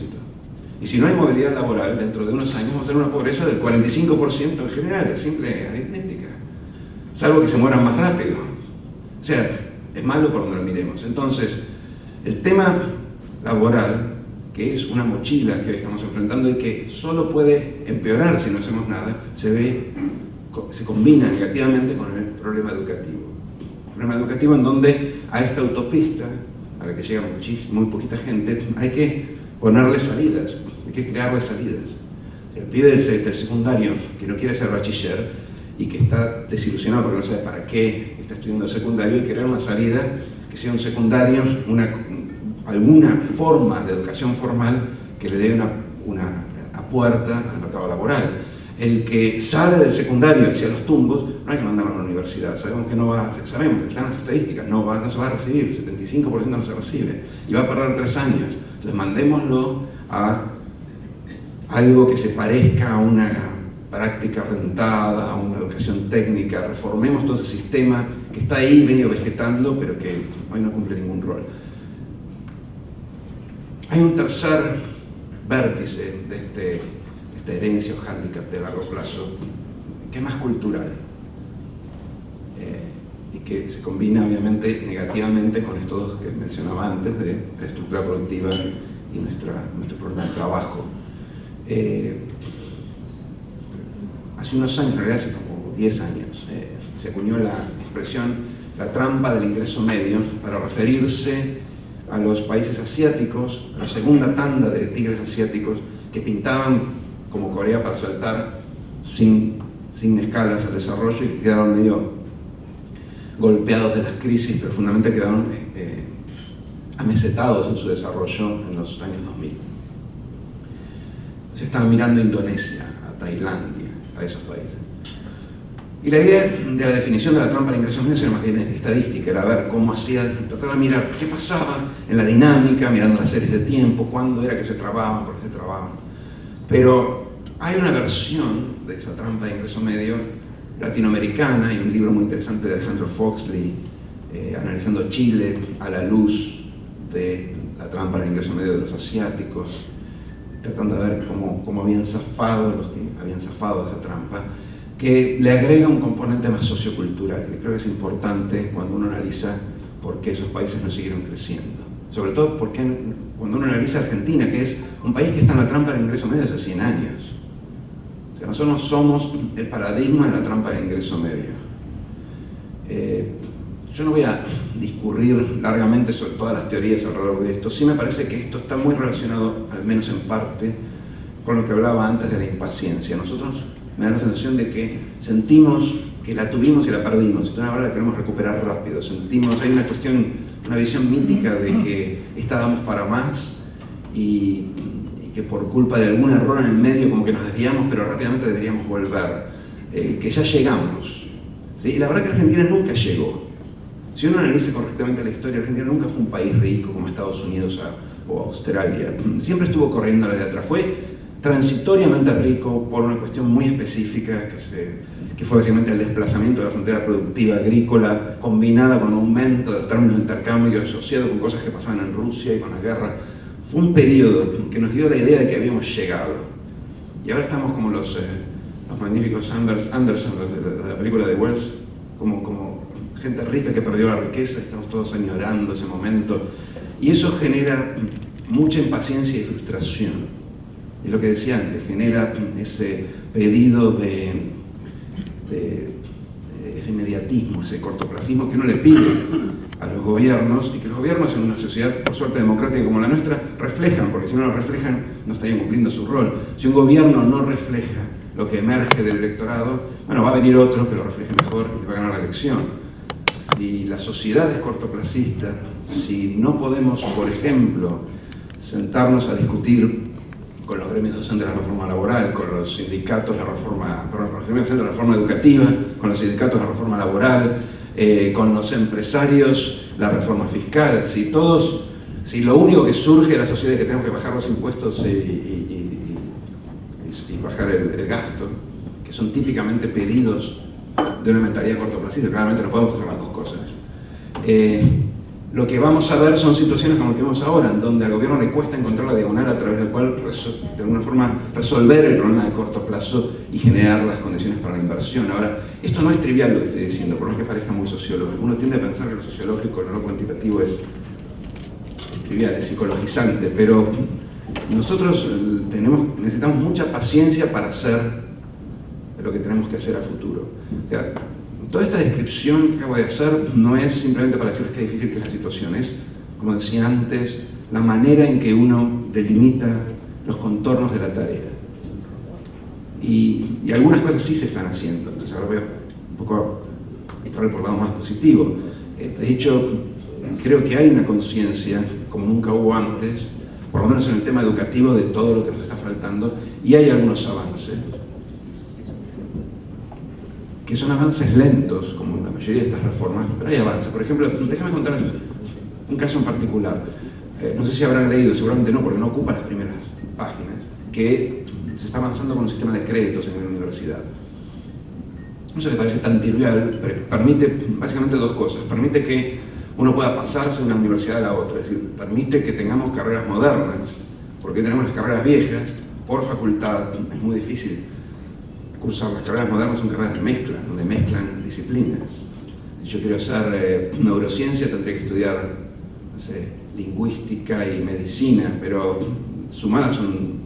Y si no hay movilidad laboral, dentro de unos años vamos a tener una pobreza del 45% en general, es simple aritmética. Salvo que se mueran más rápido. O sea, es malo por donde lo miremos. Entonces, el tema laboral, que es una mochila que hoy estamos enfrentando y que solo puede empeorar si no hacemos nada, se combina negativamente con el problema educativo. El problema educativo en donde a esta autopista, a la que llega muy poquita gente, hay que ponerle salidas, hay que crearle salidas. El pibe del secundario que no quiere ser bachiller y que está desilusionado porque no sabe para qué está estudiando el secundario, y crear una salida que sea un secundario, alguna forma de educación formal que le dé una puerta al mercado laboral. El que sale del secundario hacia los tumbos, no hay que mandarlo a la universidad, sabemos que no va, sabemos, están las estadísticas, no se va a recibir, el 75% no se recibe, y va a perder 3 años. Entonces mandémoslo a algo que se parezca a una práctica rentada, a una educación técnica, reformemos todo ese sistema que está ahí medio vegetando, pero que hoy no cumple ningún rol. Hay un tercer vértice de esta herencia o hándicap de largo plazo, que es más cultural y que se combina obviamente negativamente con estos dos que mencionaba antes, de la estructura productiva y nuestro problema de trabajo. Hace unos años, en realidad hace como 10 años, se acuñó la expresión la trampa del ingreso medio para referirse a los países asiáticos, a la segunda tanda de tigres asiáticos que pintaban como Corea para saltar sin escalas al desarrollo y que quedaron medio golpeados de las crisis, pero fundamentalmente quedaron amesetados en su desarrollo en los años 2000. Se estaba mirando a Indonesia, a Tailandia, a esos países. Y la idea de la definición de la trampa de ingresos medios era más bien estadística, era ver cómo hacía, tratar de mirar qué pasaba en la dinámica, mirando las series de tiempo, cuándo era que se trababan, por qué se trababan. Pero hay una versión de esa trampa de ingreso medio latinoamericana, hay un libro muy interesante de Alejandro Foxley analizando Chile a la luz de la trampa del ingreso medio de los asiáticos. tratando de ver cómo habían zafado los que habían zafado esa trampa, que le agrega un componente más sociocultural, que creo que es importante cuando uno analiza por qué esos países no siguieron creciendo. Sobre todo porque cuando uno analiza Argentina, que es un país que está en la trampa del ingreso medio hace 100 años. O sea, nosotros somos el paradigma de la trampa del ingreso medio. Yo no voy a discurrir largamente sobre todas las teorías alrededor de esto. Sí me parece que esto está muy relacionado, al menos en parte, con lo que hablaba antes de la impaciencia. Nosotros me da la sensación de que sentimos que la tuvimos y la perdimos, entonces ahora la queremos recuperar rápido. Sentimos, hay una cuestión, una visión mítica de que estábamos para más y que por culpa de algún error en el medio como que nos desviamos, pero rápidamente deberíamos volver, que ya llegamos, ¿sí? Y la verdad que Argentina nunca llegó. Si uno analiza correctamente la historia, Argentina nunca fue un país rico como Estados Unidos o Australia. Siempre estuvo corriendo la de atrás. Fue transitoriamente rico por una cuestión muy específica que fue básicamente el desplazamiento de la frontera productiva agrícola combinada con un aumento de los términos de intercambio asociado con cosas que pasaban en Rusia y con la guerra. Fue un periodo que nos dio la idea de que habíamos llegado. Y ahora estamos como los magníficos Anderson, de la película de Wells, como gente rica que perdió la riqueza, estamos todos añorando ese momento. Y eso genera mucha impaciencia y frustración. Y lo que decía antes, genera ese pedido de ese inmediatismo, ese cortoplacismo que uno le pide a los gobiernos, y que los gobiernos en una sociedad, por suerte democrática como la nuestra, reflejan, porque si no lo reflejan no estarían cumpliendo su rol. Si un gobierno no refleja lo que emerge del electorado, bueno, va a venir otro que lo refleje mejor y va a ganar la elección. Si la sociedad es cortoplacista, si no podemos, por ejemplo, sentarnos a discutir con los gremios docentes de la reforma laboral, con los sindicatos de la reforma, con los gremios docentes de la reforma educativa, con los sindicatos de la reforma laboral, con los empresarios, la reforma fiscal, si lo único que surge de la sociedad es que tenemos que bajar los impuestos y bajar el gasto, que son típicamente pedidos de una mentalidad cortoplacista, claramente no podemos hacer las dos cosas. Lo que vamos a ver son situaciones como las que vemos ahora, en donde al gobierno le cuesta encontrar la diagonal a través del cual, de alguna forma, resolver el problema de corto plazo y generar las condiciones para la inversión. Ahora, esto no es trivial lo que estoy diciendo, por más que parezca muy sociológico. Uno tiende a pensar que lo sociológico, lo no cuantitativo es trivial, es psicologizante, pero nosotros necesitamos mucha paciencia para hacer lo que tenemos que hacer a futuro. O sea, toda esta descripción que acabo de hacer no es simplemente para decir qué difícil que es la situación, es, como decía antes, la manera en que uno delimita los contornos de la tarea. Y algunas cosas sí se están haciendo, entonces ahora voy a un poco entrar por el lado más positivo. De hecho, creo que hay una conciencia, como nunca hubo antes, por lo menos en el tema educativo, de todo lo que nos está faltando, y hay algunos avances. Que son avances lentos, como en la mayoría de estas reformas, pero hay avances. Por ejemplo, déjame contarles un caso en particular. No sé si habrán leído, seguramente no, porque no ocupa las primeras páginas, que se está avanzando con un sistema de créditos en la universidad. Eso que parece tan trivial, permite básicamente dos cosas. Permite que uno pueda pasarse de una universidad a la otra, es decir, permite que tengamos carreras modernas, porque tenemos las carreras viejas, por facultad, es muy difícil cursar. Las carreras modernas son carreras de mezcla, donde mezclan disciplinas. Si yo quiero hacer neurociencia, tendría que estudiar, no sé, lingüística y medicina, pero sumadas son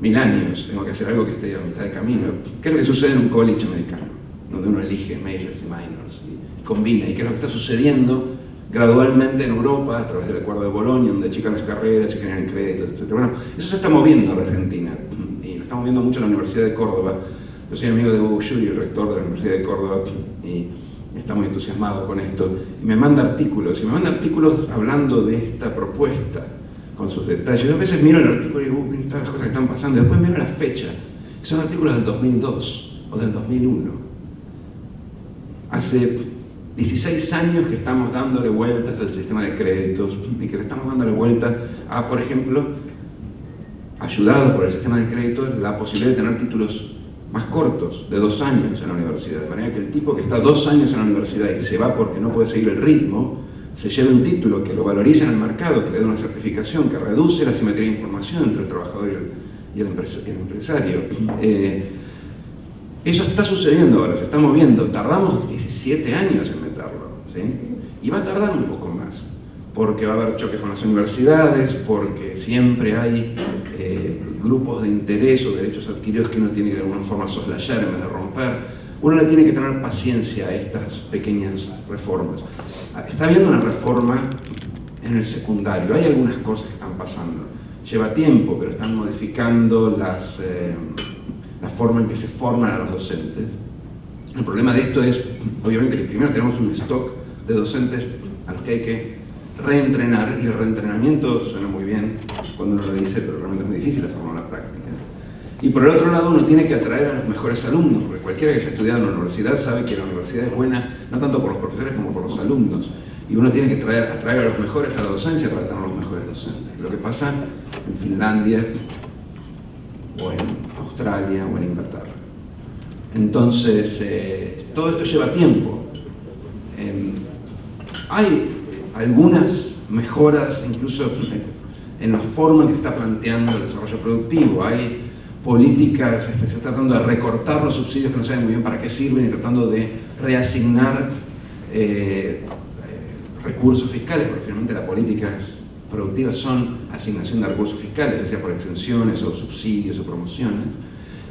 1000 años. Tengo que hacer algo que esté a mitad de camino. ¿Qué es lo que sucede en un college americano? Donde uno elige majors y minors y combina. ¿Y qué es lo que está sucediendo gradualmente en Europa a través del Acuerdo de Bolonia, donde achican las carreras y generan créditos, etc.? Bueno, eso se está moviendo en la Argentina y lo estamos viendo mucho en la Universidad de Córdoba. Yo soy amigo de Hugo Yuri, el rector de la Universidad de Córdoba, y está muy entusiasmado con esto. Y me manda artículos hablando de esta propuesta, con sus detalles. Yo a veces miro el artículo y digo, todas las cosas que están pasando, y después miro la fecha. Son artículos del 2002 o del 2001. Hace 16 años que estamos dándole vueltas al sistema de créditos y que le estamos dándole vueltas a, por ejemplo, ayudado por el sistema de créditos, la posibilidad de tener títulos más cortos, de 2 años en la universidad, de manera que el tipo que está 2 años en la universidad y se va porque no puede seguir el ritmo, se lleve un título, que lo valorice en el mercado, que le dé una certificación, que reduce la asimetría de información entre el trabajador y el empresario. Eso está sucediendo ahora, se está moviendo. Tardamos 17 años en meterlo, ¿sí? Y va a tardar un poco más, porque va a haber choques con las universidades, porque siempre hay grupos de interés o derechos adquiridos que uno tiene que de alguna forma soslayar en vez de romper. Uno le tiene que tener paciencia a estas pequeñas reformas. Está habiendo una reforma en el secundario, hay algunas cosas que están pasando. Lleva tiempo, pero están modificando la forma en que se forman a los docentes. El problema de esto es, obviamente, que primero tenemos un stock de docentes a los que hay que reentrenar, y el reentrenamiento suena muy bien cuando uno lo dice, pero realmente es muy difícil hacerlo en la práctica. Y por el otro lado, uno tiene que atraer a los mejores alumnos, porque cualquiera que haya estudiado en la universidad sabe que la universidad es buena no tanto por los profesores como por los alumnos. Y uno tiene que atraer a los mejores a la docencia para tener los mejores docentes. Lo que pasa en Finlandia, o en Australia, o en Inglaterra. Entonces, todo esto lleva tiempo. Hay algunas mejoras, incluso en la forma en que se está planteando el desarrollo productivo. Hay políticas, se está tratando de recortar los subsidios que no saben muy bien para qué sirven y tratando de reasignar recursos fiscales, porque finalmente las políticas productivas son asignación de recursos fiscales, ya sea por exenciones o subsidios o promociones,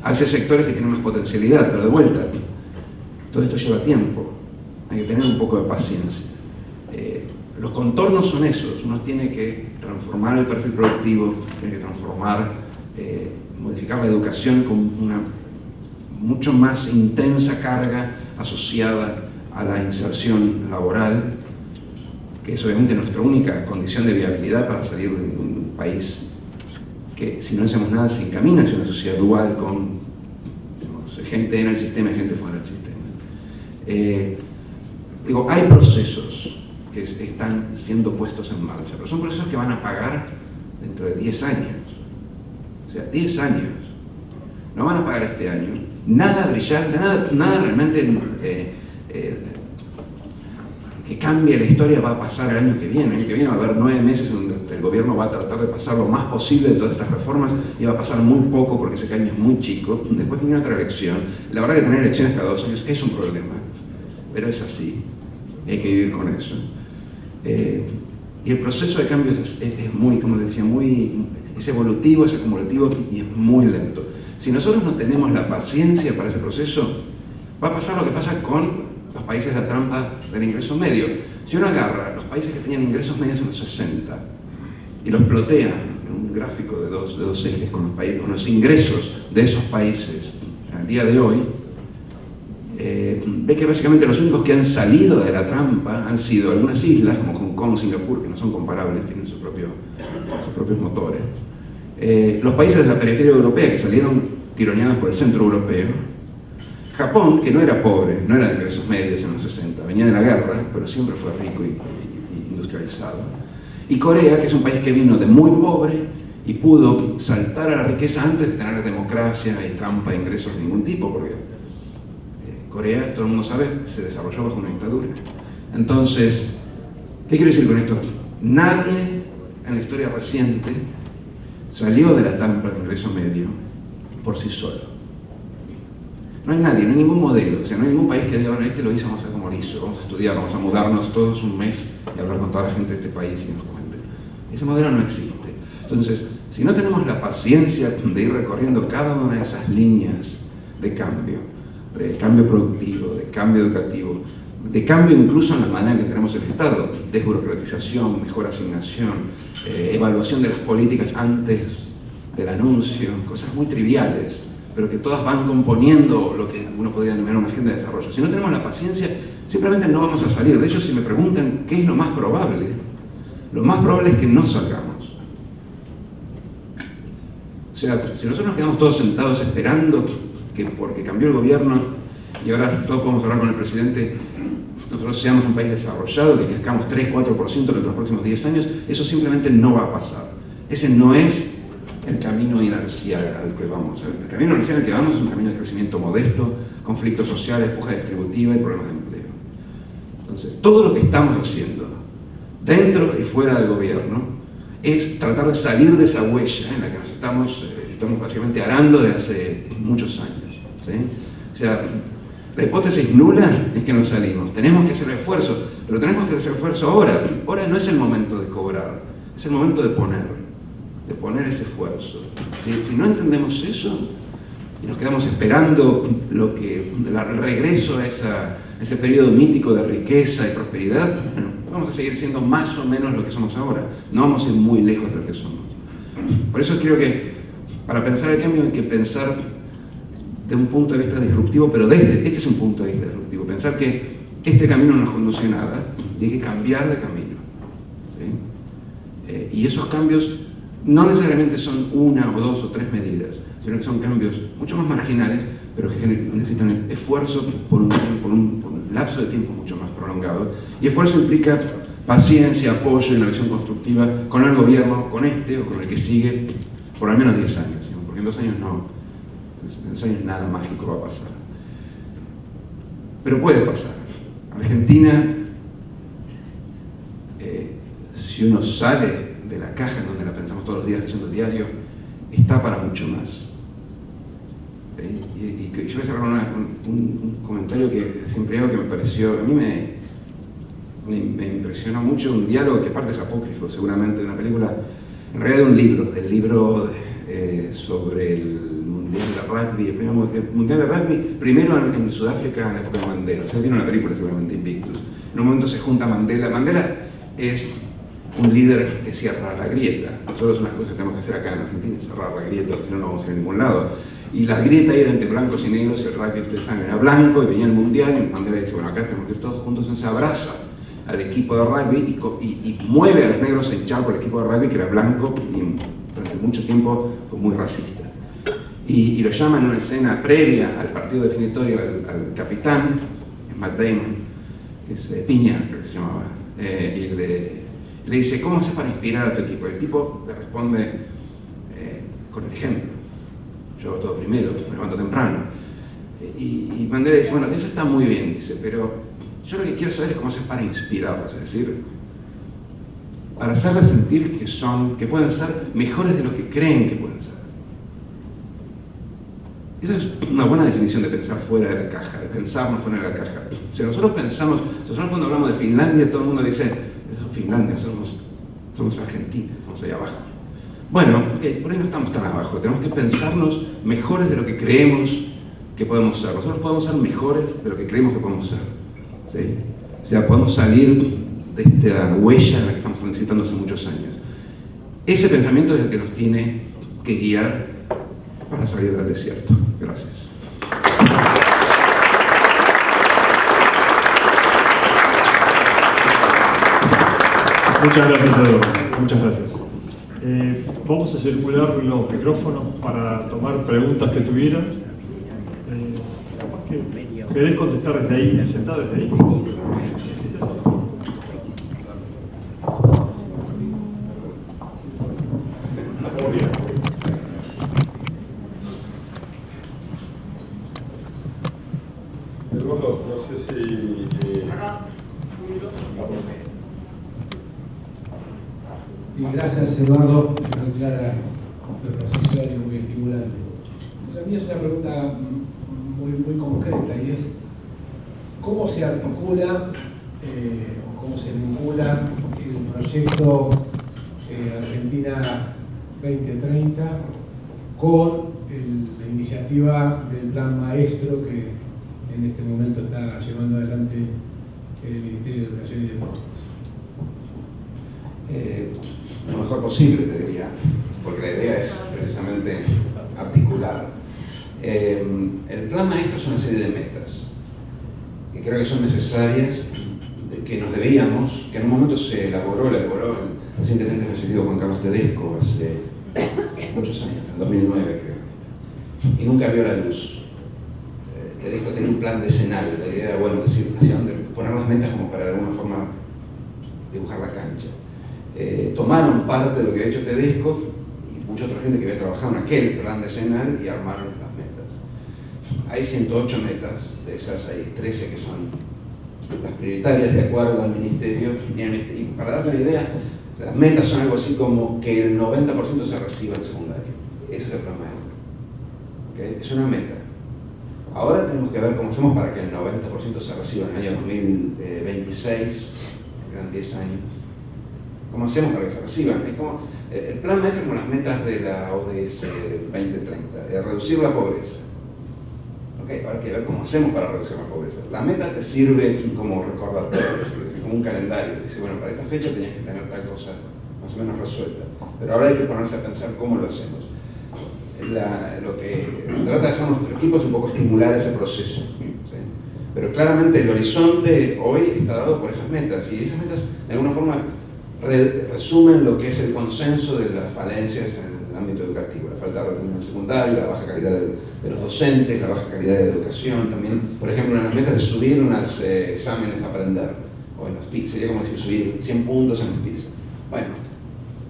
hacia sectores que tienen más potencialidad, pero de vuelta, todo esto lleva tiempo, hay que tener un poco de paciencia. Los contornos son esos, uno tiene que transformar el perfil productivo, tiene que transformar, modificar la educación con una mucho más intensa carga asociada a la inserción laboral, que es obviamente nuestra única condición de viabilidad para salir de un país que, si no hacemos nada, se encamina hacia una sociedad dual con, digamos, gente en el sistema y gente fuera del sistema. Digo, hay procesos que están siendo puestos en marcha, pero son procesos que van a pagar dentro de 10 años. O sea, 10 años. No van a pagar este año. Nada brillante, nada realmente que cambie la historia va a pasar el año que viene. El año que viene va a haber 9 meses donde el gobierno va a tratar de pasar lo más posible de todas estas reformas y va a pasar muy poco porque ese año es muy chico. Después viene otra elección. La verdad que tener elecciones cada 2 años es un problema, pero es así. Hay que vivir con eso. Y el proceso de cambio es muy, como decía, es evolutivo, es acumulativo y es muy lento. Si nosotros no tenemos la paciencia para ese proceso, va a pasar lo que pasa con los países de la trampa del ingreso medio. Si uno agarra los países que tenían ingresos medios en los 60 y los plotea en un gráfico de dos ejes con los ingresos de esos países al día de hoy, ve que básicamente los únicos que han salido de la trampa han sido algunas islas como Hong Kong, Singapur, que no son comparables, tienen sus propios motores. Los países de la periferia europea que salieron tironeados por el centro europeo. Japón, que no era pobre, no era de ingresos medios en los 60, venía de la guerra, pero siempre fue rico y industrializado. Y Corea, que es un país que vino de muy pobre y pudo saltar a la riqueza antes de tener democracia y trampa de ingresos de ningún tipo, porque Corea, todo el mundo sabe, se desarrolló bajo una dictadura. Entonces, ¿qué quiero decir con esto? Nadie en la historia reciente salió de la trampa de ingreso medio por sí solo. No hay nadie, no hay ningún modelo, o sea, no hay ningún país que diga, bueno, este lo hizo, vamos a ver cómo lo hizo, vamos a estudiar, vamos a mudarnos todos un mes y hablar con toda la gente de este país y nos cuente. Ese modelo no existe. Entonces, si no tenemos la paciencia de ir recorriendo cada una de esas líneas de cambio productivo, de cambio educativo, de cambio incluso en la manera en que tenemos el Estado, desburocratización, mejor asignación, evaluación de las políticas antes del anuncio, cosas muy triviales, pero que todas van componiendo lo que uno podría denominar una agenda de desarrollo. Si no tenemos la paciencia, simplemente no vamos a salir. De hecho, si me preguntan qué es lo más probable es que no salgamos. O sea, si nosotros nos quedamos todos sentados esperando que porque cambió el gobierno y ahora todos podemos hablar con el presidente, nosotros seamos un país desarrollado, que crezcamos 3-4% en los próximos 10 años, eso simplemente no va a pasar. Ese no es el camino inercial al que vamos. El camino inercial al que vamos es un camino de crecimiento modesto, conflictos sociales, puja distributiva y problemas de empleo. Entonces, todo lo que estamos haciendo dentro y fuera del gobierno, es tratar de salir de esa huella en la que nos estamos básicamente arando desde hace muchos años, ¿sí? O sea, la hipótesis nula es que no salimos. Tenemos que hacer el esfuerzo, pero tenemos que hacer el esfuerzo ahora. Ahora no es el momento de cobrar, es el momento de poner ese esfuerzo. Si no entendemos eso y nos quedamos esperando el regreso a ese periodo mítico de riqueza y prosperidad, bueno, vamos a seguir siendo más o menos lo que somos ahora. No vamos a ir muy lejos de lo que somos. Por eso creo que para pensar el cambio hay que pensar de un punto de vista disruptivo, pero este es un punto de vista disruptivo. Pensar que este camino no nos conduce a nada y hay que cambiar de camino, ¿sí? Y esos cambios no necesariamente son una o dos o tres medidas, sino que son cambios mucho más marginales, pero que necesitan esfuerzo por un lapso de tiempo mucho más prolongado. Y esfuerzo implica paciencia, apoyo y una visión constructiva con el gobierno, con este o con el que sigue, por al menos 10 años, porque en 2 años en 2 años nada mágico va a pasar. Pero puede pasar. Argentina, si uno sale de la caja en donde la pensamos todos los días leyendo el diario, está para mucho más. Y yo voy a cerrar un comentario que siempre hago que me pareció, a mí me impresionó mucho, un diálogo que aparte es apócrifo seguramente de una película, en realidad de un libro, sobre el Mundial de Rugby, el Mundial de Rugby, primero en Sudáfrica en la época de Mandela. Ustedes vieron la película seguramente, Invictus. En un momento se junta Mandela. Mandela es un líder que cierra la grieta. Nosotros una cosa que tenemos que hacer acá en Argentina es cerrar la grieta, porque si no, no vamos a ir a ningún lado. Y la grieta era entre blancos y negros, y el rugby ustedes saben, era blanco y venía el Mundial, y Mandela dice, bueno, acá tenemos que ir todos juntos, entonces abraza al equipo de rugby y mueve a los negros a hinchar por el equipo de rugby que era blanco y durante mucho tiempo fue muy racista. Y lo llama en una escena previa al partido definitorio al capitán, Matt Damon, que es Piña, creo que se llamaba, y le dice, ¿cómo haces para inspirar a tu equipo? Y el tipo le responde con el ejemplo. Yo hago todo primero, me levanto temprano. Y Mandela dice, bueno, eso está muy bien, dice, pero yo lo que quiero saber es cómo haces para inspirarlos, es decir, para hacerles sentir que pueden ser mejores de lo que creen que pueden ser. Esa es una buena definición de pensar fuera de la caja, de pensarnos fuera de la caja. Si nosotros cuando hablamos de Finlandia, todo el mundo dice, eso es Finlandia, somos Argentina, estamos ahí abajo. Bueno, por ahí no estamos tan abajo, tenemos que pensarnos mejores de lo que creemos que podemos ser. Nosotros podemos ser mejores de lo que creemos que podemos ser, ¿sí? O sea, podemos salir de esta huella en la que estamos transitando hace muchos años. Ese pensamiento es el que nos tiene que guiar para salir del desierto. Gracias. Muchas gracias, Eduardo. Muchas gracias. Vamos a circular los micrófonos para tomar preguntas que tuvieran. Capaz que querés contestar desde ahí, sentado desde ahí. Eduardo, no sé si... Sí, gracias, Eduardo, muy clara tu exposición y muy estimulante. La mía es una pregunta muy concreta y es ¿cómo se articula o cómo se vincula el proyecto Argentina 2030 con la iniciativa del Plan Maestro que en este momento está llevando adelante el Ministerio de Educación y Deportes? Lo mejor posible, te diría, porque la idea es precisamente articular. El plan maestro es una serie de metas que creo que son necesarias, que nos debíamos, que en un momento se elaboró el presidente Frente Fallecido Juan Carlos Tedesco hace muchos años, en 2009 creo, y nunca vio la luz. Tedesco tenía un plan decenal, la idea era, bueno, decir hacia dónde poner las metas como para de alguna forma dibujar la cancha. Tomaron parte de lo que había hecho Tedesco y mucha otra gente que había trabajado en aquel plan decenal y armaron las metas. Hay 108 metas, de esas hay 13 que son las prioritarias de acuerdo al ministerio, y para darle una idea, las metas son algo así como que el 90% se reciba en secundario. Ese es el plan maestro. ¿Okay? Es una meta. Ahora tenemos que ver cómo hacemos para que el 90% se reciba en el año 2026, eran 10 años. ¿Cómo hacemos para que se reciban? Es como, el plan maestro es como las metas de la ODS 2030, reducir la pobreza. Okay, ahora hay que ver cómo hacemos para reducir la pobreza. La meta te sirve como recordatorio, como un calendario. Dice, bueno, para esta fecha tenías que tener tal cosa más o menos resuelta. Pero ahora hay que ponerse a pensar cómo lo hacemos. Lo que trata de hacer nuestro equipo es un poco estimular ese proceso. ¿Sí? Pero claramente el horizonte hoy está dado por esas metas. Y esas metas, de alguna forma, resumen lo que es el consenso de las falencias en el ámbito educativo, la falta de retención secundario, la baja calidad de los docentes, la baja calidad de educación, también, por ejemplo, en las metas de subir unos exámenes a aprender, o en los PISA, sería como decir subir 100 puntos en los PISA. Bueno,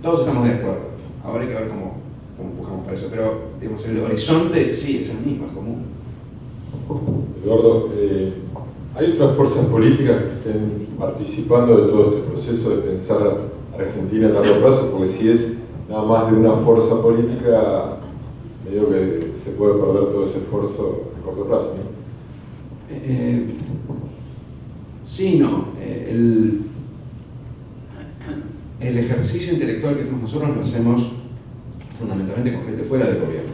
todos estamos de acuerdo, ahora hay que ver cómo empujamos para eso, pero digamos, el horizonte sí, es el mismo, es común. Eduardo, ¿hay otras fuerzas políticas que estén participando de todo este proceso de pensar Argentina a largo plazo? Porque si es nada más de una fuerza política, medio que se puede perder todo ese esfuerzo a corto plazo, ¿no? Sí, no. El ejercicio intelectual que hacemos nosotros lo hacemos fundamentalmente con gente fuera del gobierno.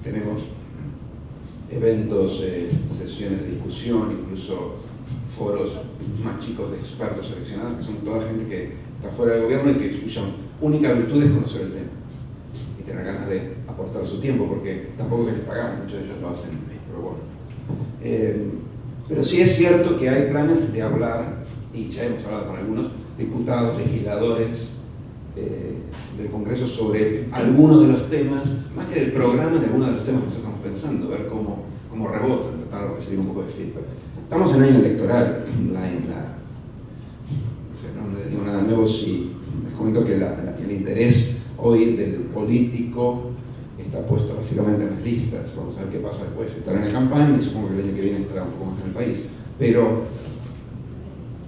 Tenemos eventos, sesiones de discusión, incluso foros más chicos de expertos seleccionados, que son toda gente que está fuera del gobierno y que cuya única virtud es conocer el tema y tener ganas de aportar su tiempo, porque tampoco que les pagamos, muchos de ellos lo hacen, pero bueno. Pero sí es cierto que hay planes de hablar, y ya hemos hablado con algunos diputados, legisladores del Congreso sobre algunos de los temas, más que del programa, de algunos de los temas que nosotros estamos pensando, ver cómo rebotan, tratar de recibir un poco de feedback. Estamos en año electoral, no les digo nada nuevo si les comento que el interés hoy del político está puesto básicamente en las listas. Vamos a ver qué pasa después. Estará en la campaña y supongo que el año que viene estará un poco más en el país. Pero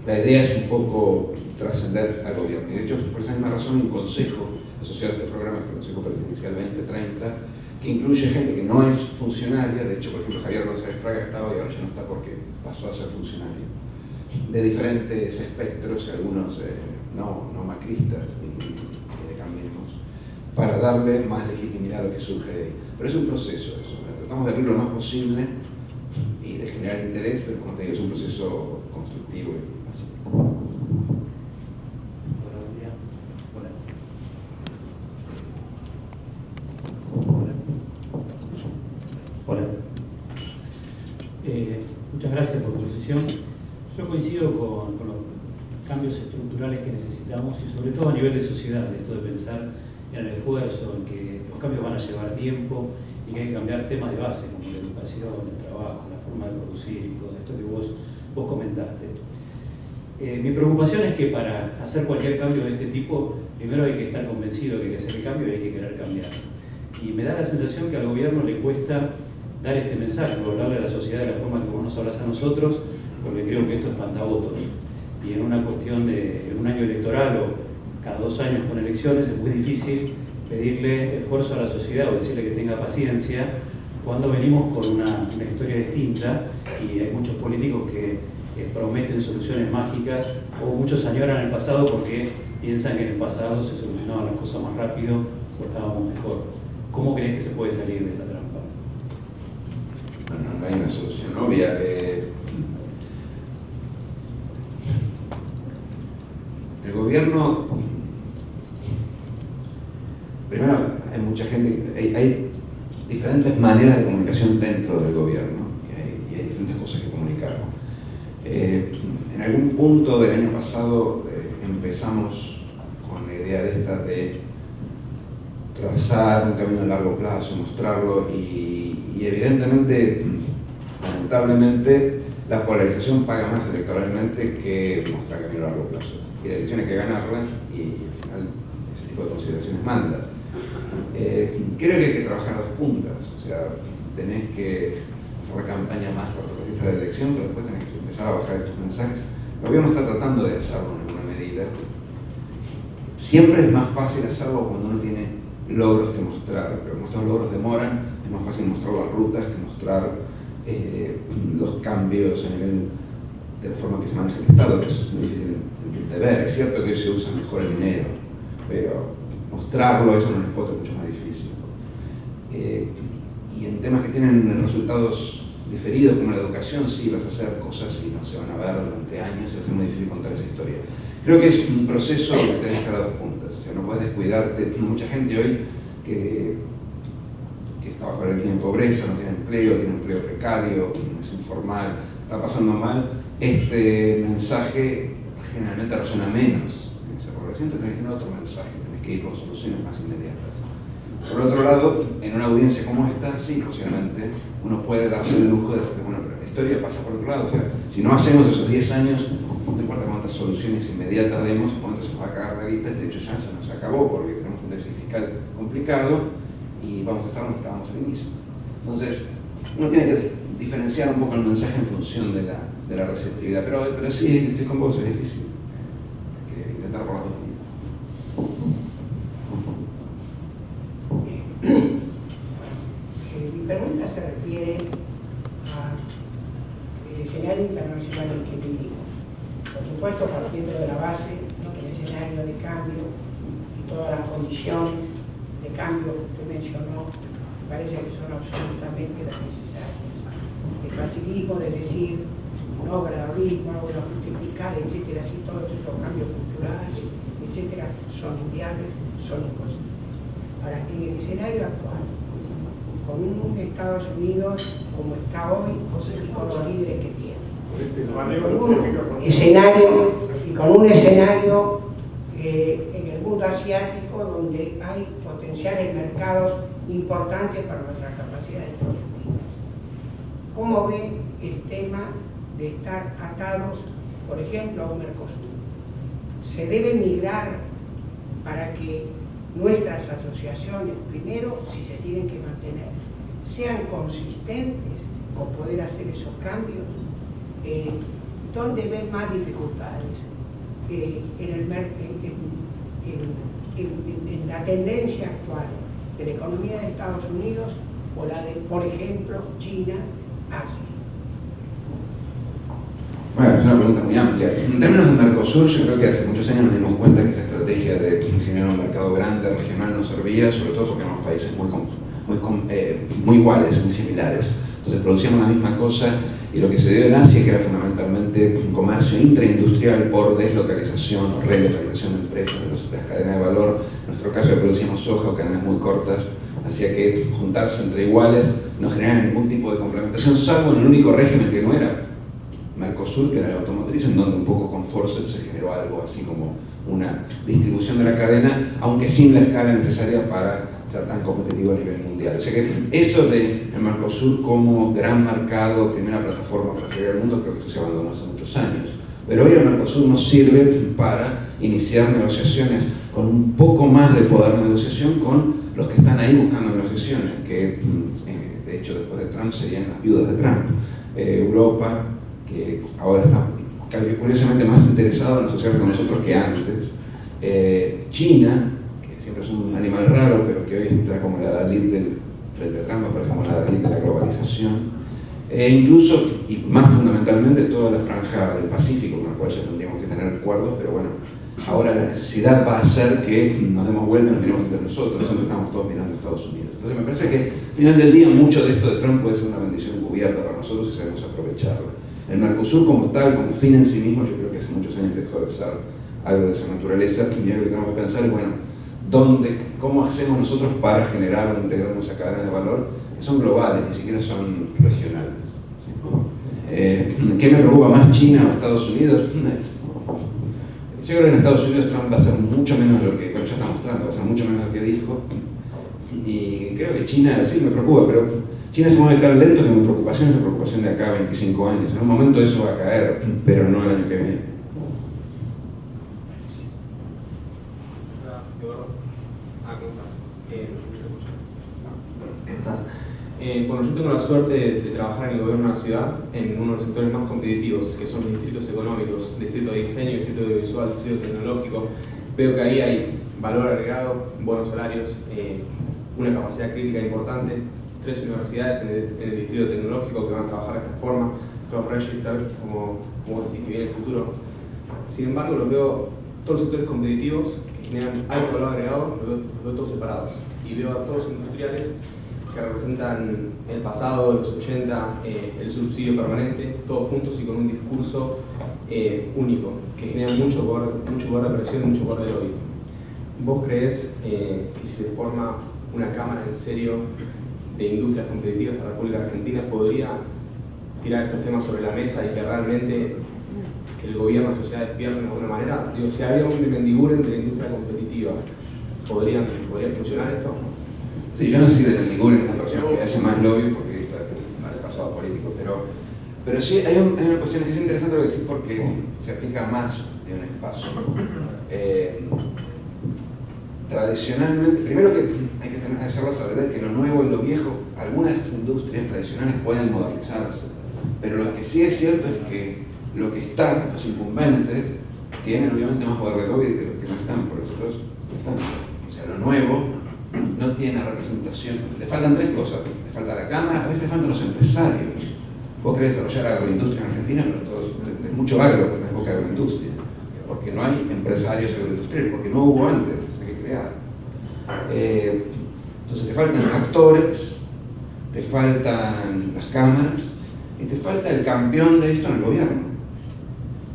la idea es un poco trascender al gobierno. Y de hecho, por esa misma razón, un consejo asociado a este programa, que es el Consejo Presidencial 2030, que incluye gente que no es funcionaria. De hecho, por ejemplo, Javier González Fraga estaba y ahora ya no está porque pasó a ser funcionario, de diferentes espectros, algunos no macristas ni de Cambiemos, para darle más legitimidad a lo que surge de ahí. Pero es un proceso eso, tratamos de abrir lo más posible y de generar interés, pero como te digo, es un proceso constructivo y así. Hola. Muchas gracias por tu exposición. Yo coincido con los cambios estructurales que necesitamos y sobre todo a nivel de sociedad, esto de pensar en el esfuerzo, en que los cambios van a llevar tiempo y que hay que cambiar temas de base como la educación, el trabajo, la forma de producir y todo esto que vos comentaste. Mi preocupación es que para hacer cualquier cambio de este tipo, primero hay que estar convencido de que hay que hacer el cambio y hay que querer cambiar. Y me da la sensación que al gobierno le cuesta dar este mensaje, hablarle a la sociedad de la forma que vos nos hablas a nosotros, porque creo que esto es espantavotos. Y en una cuestión en un año electoral o cada 2 años con elecciones es muy difícil pedirle esfuerzo a la sociedad o decirle que tenga paciencia cuando venimos con una historia distinta y hay muchos políticos que prometen soluciones mágicas o muchos añoran el pasado porque piensan que en el pasado se solucionaban las cosas más rápido o estábamos mejor. ¿Cómo crees que se puede salir de esta trampa? No hay una solución obvia. El gobierno, primero hay mucha gente, hay diferentes maneras de comunicación dentro del gobierno y hay diferentes cosas que comunicar. En algún punto del año pasado empezamos con la idea de trazar un camino a largo plazo, mostrarlo y evidentemente, lamentablemente, la polarización paga más electoralmente que mostrar camino a largo plazo. Y la elección hay que ganarla y al final ese tipo de consideraciones manda. Creo que hay que trabajar a 2 puntas, o sea, tenés que hacer la campaña más cortoplacista fiesta de elección, pero después tenés que empezar a bajar estos mensajes. El gobierno está tratando de hacerlo en alguna medida. Siempre es más fácil hacerlo cuando uno tiene logros que mostrar, pero como estos logros demoran, es más fácil mostrar las rutas que mostrar los cambios a nivel de la forma que se maneja el Estado, que eso es muy difícil de ver. Es cierto que hoy se usa mejor el dinero, pero mostrarlo, eso en un spot es mucho más difícil. Y en temas que tienen resultados diferidos como la educación, sí, vas a hacer cosas y no se van a ver durante años y va a ser muy difícil contar esa historia. Creo que es un proceso que tenés que estar a dos puntas, o sea, no puedes descuidarte. Mucha gente hoy que está bajo la línea de pobreza, no tiene empleo precario, es informal, está pasando mal, este mensaje generalmente resuena menos en esa población. Tenés que tener otro mensaje, tenés que ir con soluciones más inmediatas. Por otro lado, en una audiencia como esta, sí, posiblemente uno puede darse el lujo de decir, bueno, pero la historia pasa por otro lado. O sea, si no hacemos esos 10 años, no importa cuántas soluciones inmediatas demos, cuánto se va a cagar la guita, de hecho ya se nos acabó porque tenemos un déficit fiscal complicado y vamos a estar donde estábamos al inicio. Entonces, uno tiene que diferenciar un poco el mensaje en función de la receptividad, pero sí, estoy con vos, es difícil. Hay que intentar por las dos vías. Mi pregunta se refiere al escenario internacional en el que vivimos. Por supuesto, partiendo de la base, ¿no?, que el escenario de cambio y todas las condiciones de cambio que usted mencionó me parece que son absolutamente las necesarias. El facilismo de decir no gradualismo, no justificar, etcétera, así todos esos cambios culturales, etcétera, son inviables, son imposibles. Ahora, en el escenario actual, con un Estados Unidos como está hoy y con los líderes que tiene, con un escenario en el mundo asiático donde hay potenciales mercados importantes para nuestras capacidades productivas. ¿Cómo ve el tema de estar atados, por ejemplo, a un Mercosur? ¿Se debe migrar para que nuestras asociaciones, primero, si se tienen que mantener, sean consistentes con poder hacer esos cambios? ¿Dónde ven más dificultades? En la tendencia actual de la economía de Estados Unidos o la de, por ejemplo, China, Asia. Bueno, es una pregunta muy amplia. En términos de Mercosur, yo creo que hace muchos años nos dimos cuenta que esa estrategia de generar un mercado grande, regional, no servía, sobre todo porque éramos países muy iguales, muy similares. Entonces producíamos la misma cosa y lo que se dio en Asia, que era fundamentalmente un comercio intraindustrial por deslocalización o relocalización de empresas, de las cadenas de valor. En nuestro caso, que producíamos soja o cadenas muy cortas, hacía que juntarse entre iguales no generara ningún tipo de complementación, salvo en el único régimen que no era Mercosur, que era la automotriz, en donde un poco con forceps se generó algo así como una distribución de la cadena, aunque sin la escala necesaria para ser tan competitivo a nivel mundial. O sea que eso de el Mercosur como gran mercado, primera plataforma para salir al mundo, creo que eso se abandonó hace muchos años. Pero hoy el Mercosur nos sirve para iniciar negociaciones con un poco más de poder de negociación con los que están ahí buscando negociaciones, que de hecho después de Trump serían las viudas de Trump. Europa, que ahora está curiosamente más interesado en asociarse con nosotros que antes. China, que siempre es un animal raro, pero que hoy está como la Dalit frente a Trump, parece como la Dalit de la globalización. Incluso, y más fundamentalmente, toda la franja del Pacífico, con la cual ya tendríamos que tener acuerdos, pero bueno, ahora la necesidad va a hacer que nos demos vuelta y nos miremos entre nosotros, antes estamos todos mirando a Estados Unidos. Entonces me parece que al final del día mucho de esto de Trump puede ser una bendición encubierta para nosotros si sabemos aprovecharla. El Mercosur como tal, como fin en sí mismo, yo creo que hace muchos años que dejó de ser algo de esa naturaleza. Y lo que tenemos que pensar es, bueno, ¿cómo hacemos nosotros para generar o integrar nuestras cadenas de valor que son globales, ni siquiera son regionales? ¿Qué me preocupa más, China o Estados Unidos? Yo creo que en Estados Unidos Trump va a hacer mucho menos de lo que, bueno, ya está mostrando, va a ser mucho menos de lo que dijo. Y creo que China sí me preocupa, pero China se mueve tan lento que mi preocupación es la preocupación de acá a 25 años. En un momento eso va a caer, pero no el año que viene. Bueno, yo tengo la suerte de trabajar en el gobierno de una ciudad, en uno de los sectores más competitivos, que son los distritos económicos, distrito de diseño, distrito audiovisual, distrito tecnológico. Veo que ahí hay valor agregado, buenos salarios, una capacidad crítica importante, 3 universidades en el distrito tecnológico que van a trabajar de esta forma, Cross Register, como vos decís que viene el futuro. Sin embargo, los veo, todos los sectores competitivos que generan alto valor agregado, los veo todos separados. Y veo a todos industriales que representan el pasado, los 80, el subsidio permanente, todos juntos y con un discurso único, que genera mucho poder de presión y mucho poder de lobby. ¿Vos creés que si se forma una cámara en serio de industrias competitivas de la República Argentina podría tirar estos temas sobre la mesa y que realmente el gobierno y la sociedad despierten de alguna manera? Digo, si había un Mendigure de la industria competitiva, ¿podría funcionar esto? Sí, yo no sé si de Mendigure es una persona que hace más lobby porque está más pasado político, pero sí hay una cuestión que es interesante lo que decís porque se aplica más de un espacio. Tradicionalmente, primero que hay que hacerla saber que lo nuevo y lo viejo, algunas industrias tradicionales pueden modernizarse, pero lo que sí es cierto es que lo que están, los incumbentes, tienen obviamente más poder de lobby de lo que no están, por eso los están. O sea, lo nuevo no tiene representación. Le faltan 3 cosas. Le falta la Cámara, a veces le faltan los empresarios. Vos querés desarrollar agroindustria en Argentina, pero es mucho agro en la época de agroindustria, porque no hay empresarios agroindustriales, porque no hubo antes, hay que crear. Entonces te faltan actores, te faltan las cámaras y te falta el campeón de esto en el gobierno.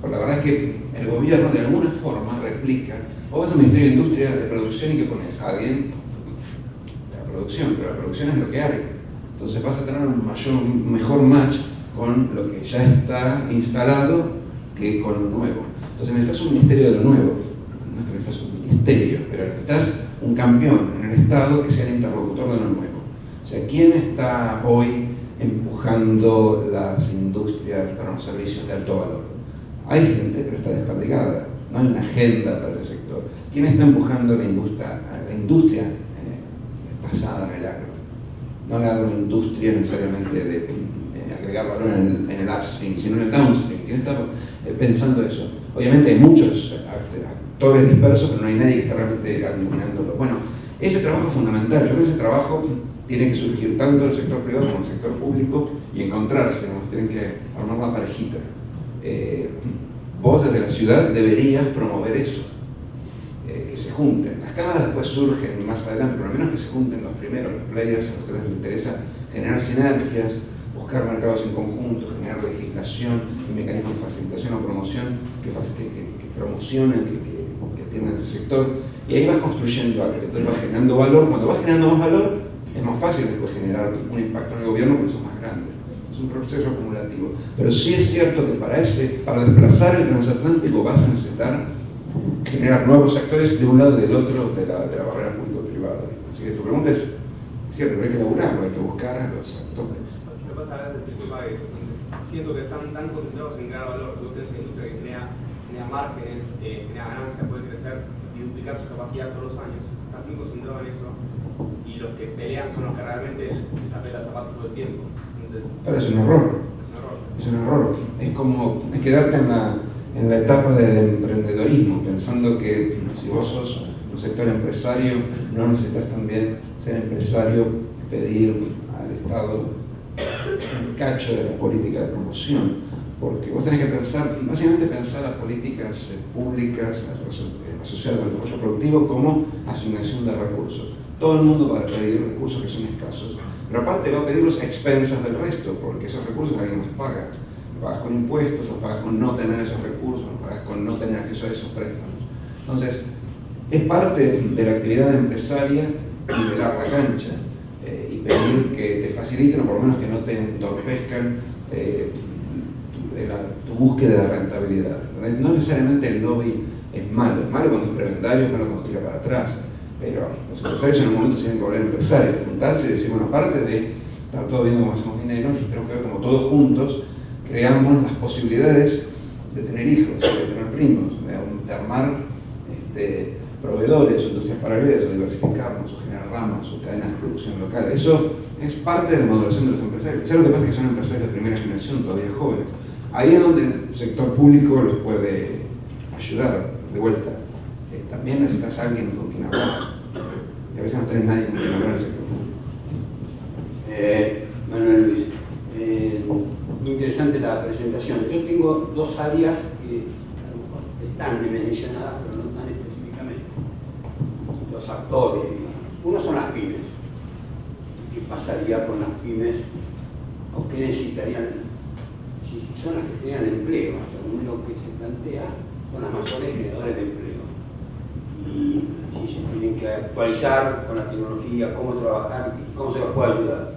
Porque la verdad es que el gobierno de alguna forma replica. Vos vas al Ministerio de Industria, de Producción y ¿qué pones? A alguien de la producción, pero la producción es lo que hay. Entonces vas a tener un mejor match con lo que ya está instalado que con lo nuevo. Entonces necesitas un ministerio de lo nuevo, no es que necesitas un ministerio, pero necesitas un campeón en el Estado que sea el interlocutor de lo nuevo. O sea, ¿quién está hoy empujando las industrias para los servicios de alto valor? Hay gente, pero está desperdigada, no hay una agenda para ese sector. ¿Quién está empujando la industria basada en el agro? No la agroindustria necesariamente de agregar valor en el upstream, sino en el downstream. ¿Quién está pensando eso? Obviamente hay muchos actores dispersos, pero no hay nadie que esté realmente iluminándolo. Bueno, ese trabajo es fundamental. Yo creo que ese trabajo tiene que surgir tanto del sector privado como del sector público y encontrarse, ¿no? Tienen que armar una parejita. Vos desde la ciudad deberías promover eso, que se junten. Las cámaras después surgen más adelante, pero al menos que se junten los primeros, los players, a los que les interesa generar sinergias, buscar mercados en conjunto, generar legislación y mecanismos de facilitación o promoción que promocionen, que atiendan ese sector. Y ahí vas construyendo algo, entonces vas generando valor. Cuando vas generando más valor, es más fácil después generar un impacto en el gobierno porque son más grandes. Es un proceso acumulativo. Pero sí es cierto que para desplazar el transatlántico vas a necesitar generar nuevos actores de un lado y del otro de la barrera público-privada. Así que tu pregunta es cierto, pero hay que laburarlo, hay que buscar a los actores. Lo que pasa es que siento que están tan concentrados en crear valor. Si vos tenés una industria que genera márgenes, genera ganancias, puede crecer y duplicar su capacidad todos los años. Estás muy concentrado en eso y los que pelean son los que realmente les aprieta el zapato todo el tiempo. Entonces, pero es un error. Es un error. Es como quedarte en la etapa del emprendedorismo, pensando que si vos sos un sector empresario, no necesitas también ser empresario, pedir al Estado un cacho de la política de promoción, porque vos tenés que básicamente pensar las políticas públicas asociadas al desarrollo productivo como asignación de recursos. Todo el mundo va a pedir recursos que son escasos, pero aparte va a pedir los expensas del resto, porque esos recursos alguien los paga. Los pagas con impuestos, los pagas con no tener esos recursos, los pagas con no tener acceso a esos préstamos. Entonces, es parte de la actividad empresaria nivelar la cancha y pedir que te faciliten o por lo menos que no te entorpezcan tu búsqueda de rentabilidad. Entonces, no necesariamente el lobby es malo cuando es prebendario, es malo cuando tira para atrás, pero los empresarios en un momento tienen que volver empresarios, juntarse y decir, bueno, aparte de estar todo viendo cómo hacemos dinero, tenemos que ver cómo todos juntos creamos las posibilidades de tener hijos, de tener primos, de armar proveedores o industrias paralelas, o diversificarnos, o generar ramas, o cadenas de producción local. Eso es parte de la maduración de los empresarios. ¿Sabes lo que pasa? Es que son empresarios de primera generación, todavía jóvenes. Ahí es donde el sector público los puede ayudar de vuelta. También necesitas a alguien con quien hablar. Y a veces no tenés nadie con quien hablar en el sector público. Manuel Luis, interesante la presentación. Yo tengo dos áreas que a lo mejor están mencionadas, pero no tan específicamente. Dos actores, digamos. Uno son las pymes. ¿Qué pasaría con las pymes? ¿O qué necesitarían? Si son las que generan empleo, según lo que se plantea, son las mayores generadoras de empleo. Y si se tienen que actualizar con la tecnología, cómo trabajar y cómo se los puede ayudar.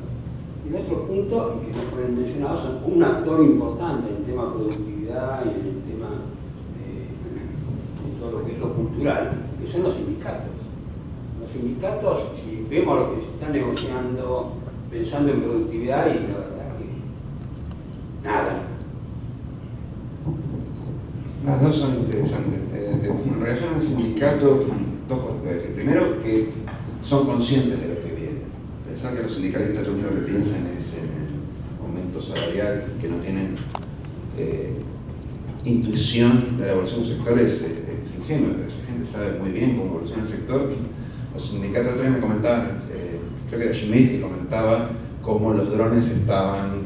Y el otro punto, y que no fueron mencionados, son un actor importante en el tema productividad y en el tema de todo lo que es lo cultural, que son los sindicatos. Los sindicatos, si vemos lo que se está negociando, pensando en productividad, y la verdad que nada. Las dos son interesantes. En relación al sindicato, dos cosas que voy a decir. Primero, que son conscientes de lo que viene. Pensar que los sindicalistas lo único que piensan es en el aumento salarial, que no tienen intuición de la evolución del sector es ingenuo. Esa gente sabe muy bien cómo evoluciona el sector. Los sindicatos otro día me comentaban, creo que era Schmidt, que comentaba cómo los drones estaban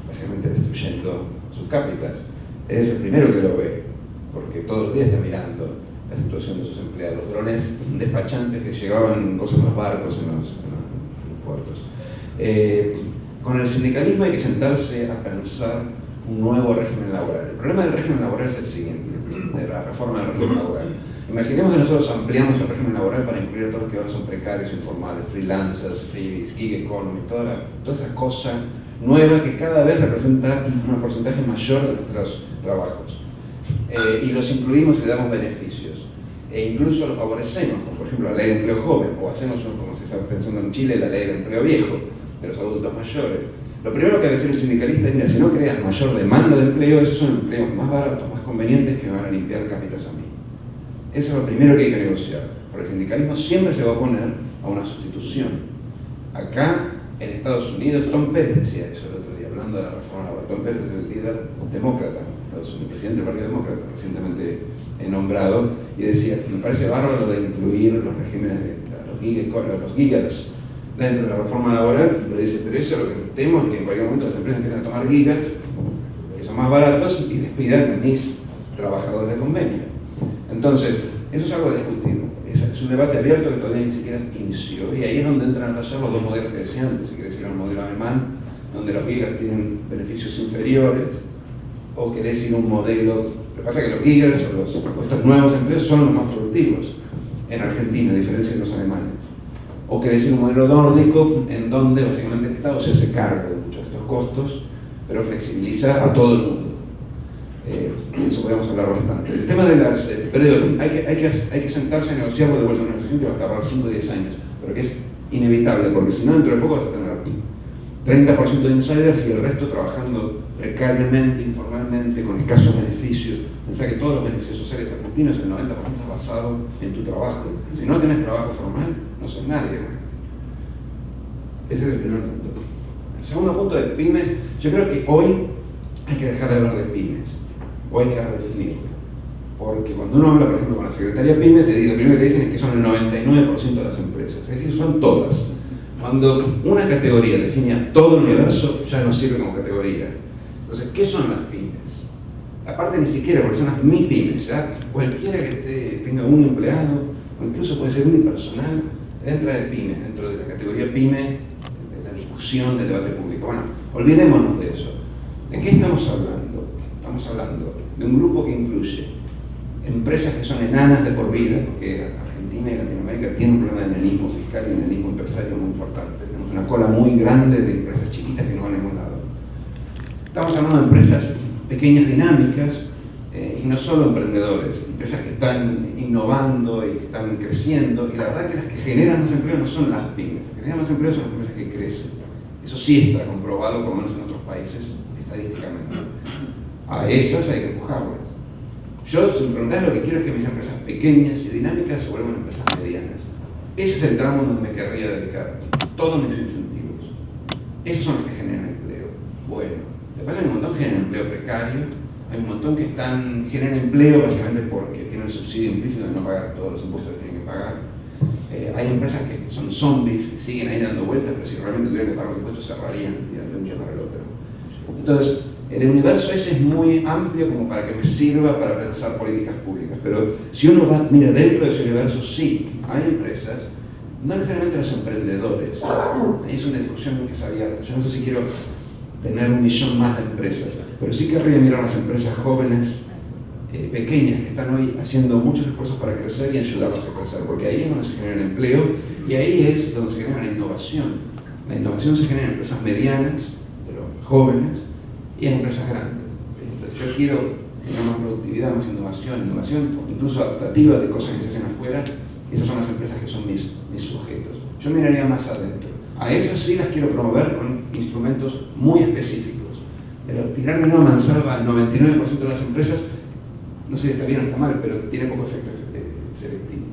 básicamente destruyendo sus cápitas. Es el primero que lo ve, porque todos los días está mirando la situación de sus empleados. Los drones despachantes que llevaban cosas a los barcos en los puertos. Con el sindicalismo hay que sentarse a pensar un nuevo régimen laboral. El problema del régimen laboral es el siguiente, de la reforma del régimen laboral. Imaginemos que nosotros ampliamos el régimen laboral para incluir a todos los que ahora son precarios, informales, freelancers, freebies, gig economy, toda esa cosa nueva que cada vez representa un porcentaje mayor de nuestros trabajos. Y los incluimos y le damos beneficios. E incluso los favorecemos, como por ejemplo la ley de empleo joven, o hacemos, como se está pensando en Chile, la ley de empleo viejo, de los adultos mayores. Lo primero que ha de decir el sindicalista es, mira, si no creas mayor demanda de empleo, esos son empleos más baratos, más convenientes que van a limpiar cápitas a mí. Eso es lo primero que hay que negociar, porque el sindicalismo siempre se va a oponer a una sustitución. Acá, en Estados Unidos, Tom Pérez decía eso el otro día, hablando de la reforma laboral. Tom Pérez es el líder demócrata en Estados Unidos, presidente del Partido Demócrata, recientemente nombrado, y decía, me parece bárbaro lo de incluir los regímenes de los gigas dentro de la reforma laboral, pero dice, pero eso lo que temo es que en cualquier momento las empresas empiezan a tomar gigas, que son más baratos, y despidan a mis trabajadores de convenio. Entonces, eso es algo a discutir. Es un debate abierto que todavía ni siquiera inició, y ahí es donde entran a rayar los dos modelos que decía antes, si querés ir al modelo alemán, donde los gigas tienen beneficios inferiores, o querés ir a un modelo. Lo que pasa es que los gigas o estos nuevos empleos son los más productivos en Argentina, a diferencia de los alemanes. O querés ir a un modelo nórdico, en donde básicamente el Estado se hace cargo de muchos de estos costos, pero flexibiliza a todo el mundo. De eso podemos hablar bastante. El tema de las... pero hay que sentarse a negociarlo de vuelta a una negociación que va a tardar 5 o 10 años, pero que es inevitable, porque si no, dentro de poco vas a tener 30% de insiders y el resto trabajando precariamente, informalmente, con escasos beneficios. Pensá que todos los beneficios sociales argentinos, el 90% es basado en tu trabajo. Si no tenés trabajo formal, no sos nadie. Ese es el primer punto. El segundo punto de pymes, yo creo que hoy hay que dejar de hablar de pymes, o hay que redefinirlo. Porque cuando uno habla, por ejemplo, con la Secretaría PYME, lo primero que te dicen es que son el 99% de las empresas, es decir, son todas. Cuando una categoría define a todo el universo, ya no sirve como categoría. Entonces, ¿qué son las pymes? Aparte ni siquiera, porque son las MIPYMES, ya cualquiera que tenga un empleado, o incluso puede ser unipersonal, entra de pyme, dentro de la categoría PYME, de la discusión, del debate público. Bueno, olvidémonos de eso. ¿De qué estamos hablando? Estamos hablando de un grupo que incluye empresas que son enanas de por vida, porque Argentina y Latinoamérica tienen un problema de enanismo fiscal y enanismo empresario muy importante. Tenemos una cola muy grande de empresas chiquitas que no van a ningún lado. Estamos hablando de empresas pequeñas, dinámicas, y no solo emprendedores, empresas que están innovando y que están creciendo, y la verdad que las que generan más empleo no son las pymes, las que generan más empleo son las empresas que crecen. Eso sí está comprobado, por lo menos en otros países, estadísticamente. A esas hay que empujarlas. Yo, si me preguntás, lo que quiero es que mis empresas pequeñas y dinámicas se vuelvan empresas medianas. Ese es el tramo donde me querría dedicar todos mis incentivos. Esos son los que generan empleo. Bueno, después hay un montón que generan empleo precario, hay un montón que generan empleo básicamente porque tienen el subsidio implícito de no pagar todos los impuestos que tienen que pagar. Hay empresas que son zombies, que siguen ahí dando vueltas, pero si realmente tuvieran que pagar los impuestos cerrarían de un día para el otro. Entonces, el universo ese es muy amplio como para que me sirva para pensar políticas públicas, pero si uno va, mira, dentro de ese universo sí, hay empresas, no necesariamente los emprendedores, es una discusión que es abierta. Yo no sé si quiero tener 1 millón más de empresas, pero sí querría mirar las empresas jóvenes, pequeñas, que están hoy haciendo muchos esfuerzos para crecer y ayudarlas a crecer, porque ahí es donde se genera el empleo y ahí es donde se genera la innovación. La innovación se genera en empresas medianas, pero jóvenes, y en empresas grandes. Entonces yo quiero tener más productividad, más innovación, incluso adaptativa de cosas que se hacen afuera. Esas son las empresas que son mis sujetos. Yo miraría más adentro. A esas sí las quiero promover con instrumentos muy específicos. Pero tirar de una mansalva al 99% de las empresas, no sé si está bien o está mal, pero tiene poco efecto selectivo.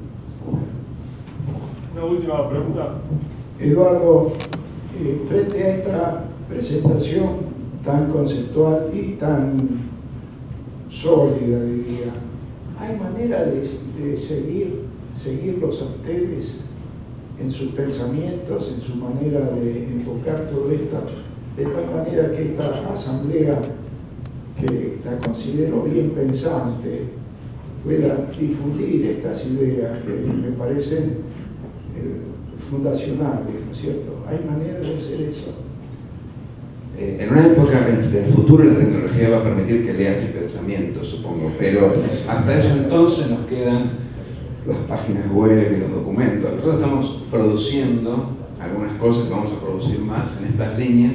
Una última pregunta. Eduardo, frente a esta presentación tan conceptual y tan sólida, diría, ¿hay manera de seguirlos a ustedes en sus pensamientos, en su manera de enfocar todo esto, de tal manera que esta asamblea, que la considero bien pensante, pueda difundir estas ideas que me parecen fundacionales, ¿no es cierto? ¿Hay manera de hacer eso? En una época, en el futuro, la tecnología va a permitir que lean mis pensamientos, supongo, pero hasta ese entonces nos quedan las páginas web y los documentos. Nosotros estamos produciendo algunas cosas, vamos a producir más en estas líneas.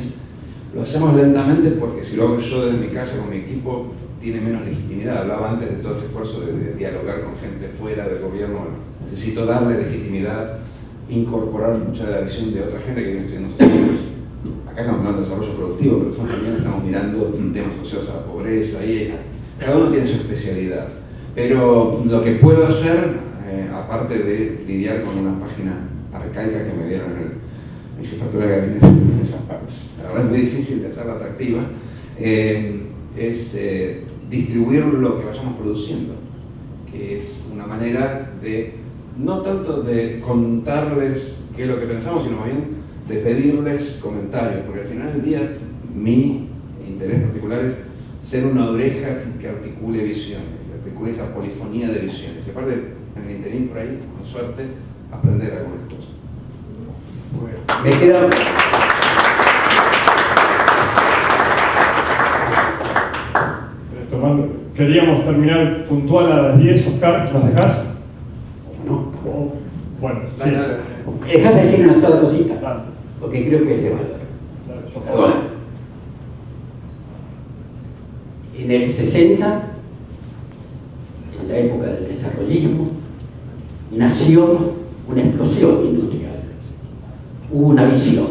Lo hacemos lentamente porque si lo hago yo desde mi casa con mi equipo, tiene menos legitimidad. Hablaba antes de todo este esfuerzo de dialogar con gente fuera del gobierno. Bueno, necesito darle legitimidad, incorporar mucha de la visión de otra gente que viene estudiando sus temas. Acá estamos hablando de desarrollo productivo, pero nosotros también estamos mirando temas asociados a la pobreza, y cada uno tiene su especialidad. Pero lo que puedo hacer, aparte de lidiar con una página arcaica que me dieron en jefatura de gabinete, la verdad es muy difícil de hacerla atractiva, es distribuir lo que vayamos produciendo, que es una manera de, no tanto de contarles qué es lo que pensamos, sino más bien de pedirles comentarios, porque al final del día mi interés particular es ser una oreja que articule visiones, que articule esa polifonía de visiones, y aparte en el interín por ahí, con suerte, aprender algunas cosas. Me queda... Queríamos terminar puntual a las 10, Oscar, ¿nos dejás? No. Bueno, sí. Déjame decir una sola cosita, Claro. porque creo que es de valor. Claro. Perdona. En el 60, en la época del desarrollismo, nació una explosión industrial. Hubo una visión,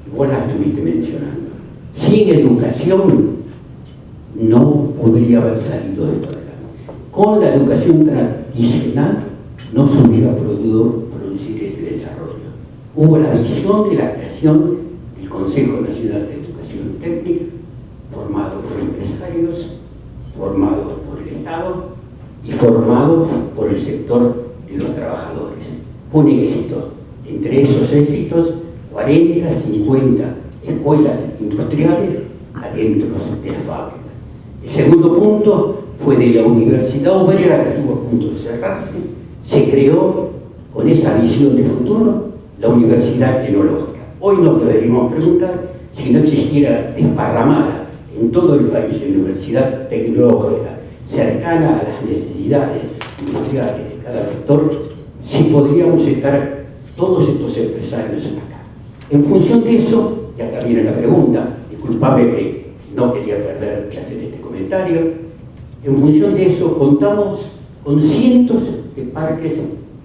y vos la estuviste mencionando. Sin educación no podría haber salido de esto adelante. Con la educación tradicional no se hubiera podido producir ese desarrollo. Hubo la visión de la creación del Consejo Nacional de Educación Técnica, formado por empresarios, formado por el Estado y formado por el sector de los trabajadores. Fue un éxito. Entre esos éxitos, 40, 50 escuelas industriales adentro de la fábrica. El segundo punto fue de la Universidad Obrera, que estuvo a punto de cerrarse. Se creó, con esa visión de futuro, la Universidad Tecnológica. Hoy nos deberíamos preguntar si no existiera desparramada en todo el país la Universidad Tecnológica, cercana a las necesidades industriales de cada sector, si podríamos estar todos estos empresarios acá. En función de eso, y acá viene la pregunta, discúlpame que no quería perder de hacer este comentario, en función de eso contamos con cientos de parques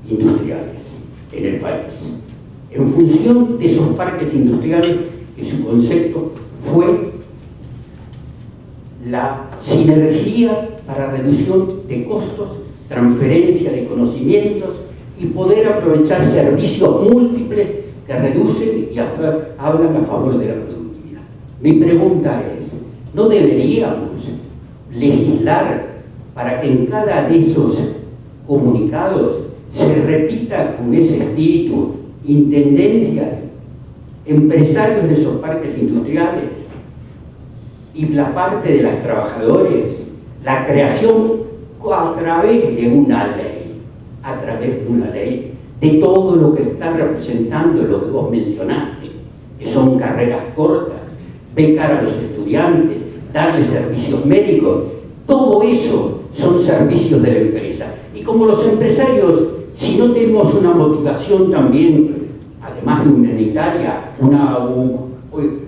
industriales en el país. En función de esos parques industriales, que su concepto fue la sinergia para reducción de costos, transferencia de conocimientos y poder aprovechar servicios múltiples que reducen y hablan a favor de la productividad. Mi pregunta es, ¿no deberíamos legislar para que en cada de esos comunicados se repita con ese espíritu intendencias, empresarios de esos parques industriales y la parte de los trabajadores, la creación a través de una ley, de todo lo que está representando lo que vos mencionaste, que son carreras cortas, becar a los estudiantes, darles servicios médicos? Todo eso son servicios de la empresa. Y como los empresarios, si no tenemos una motivación también, además de humanitaria,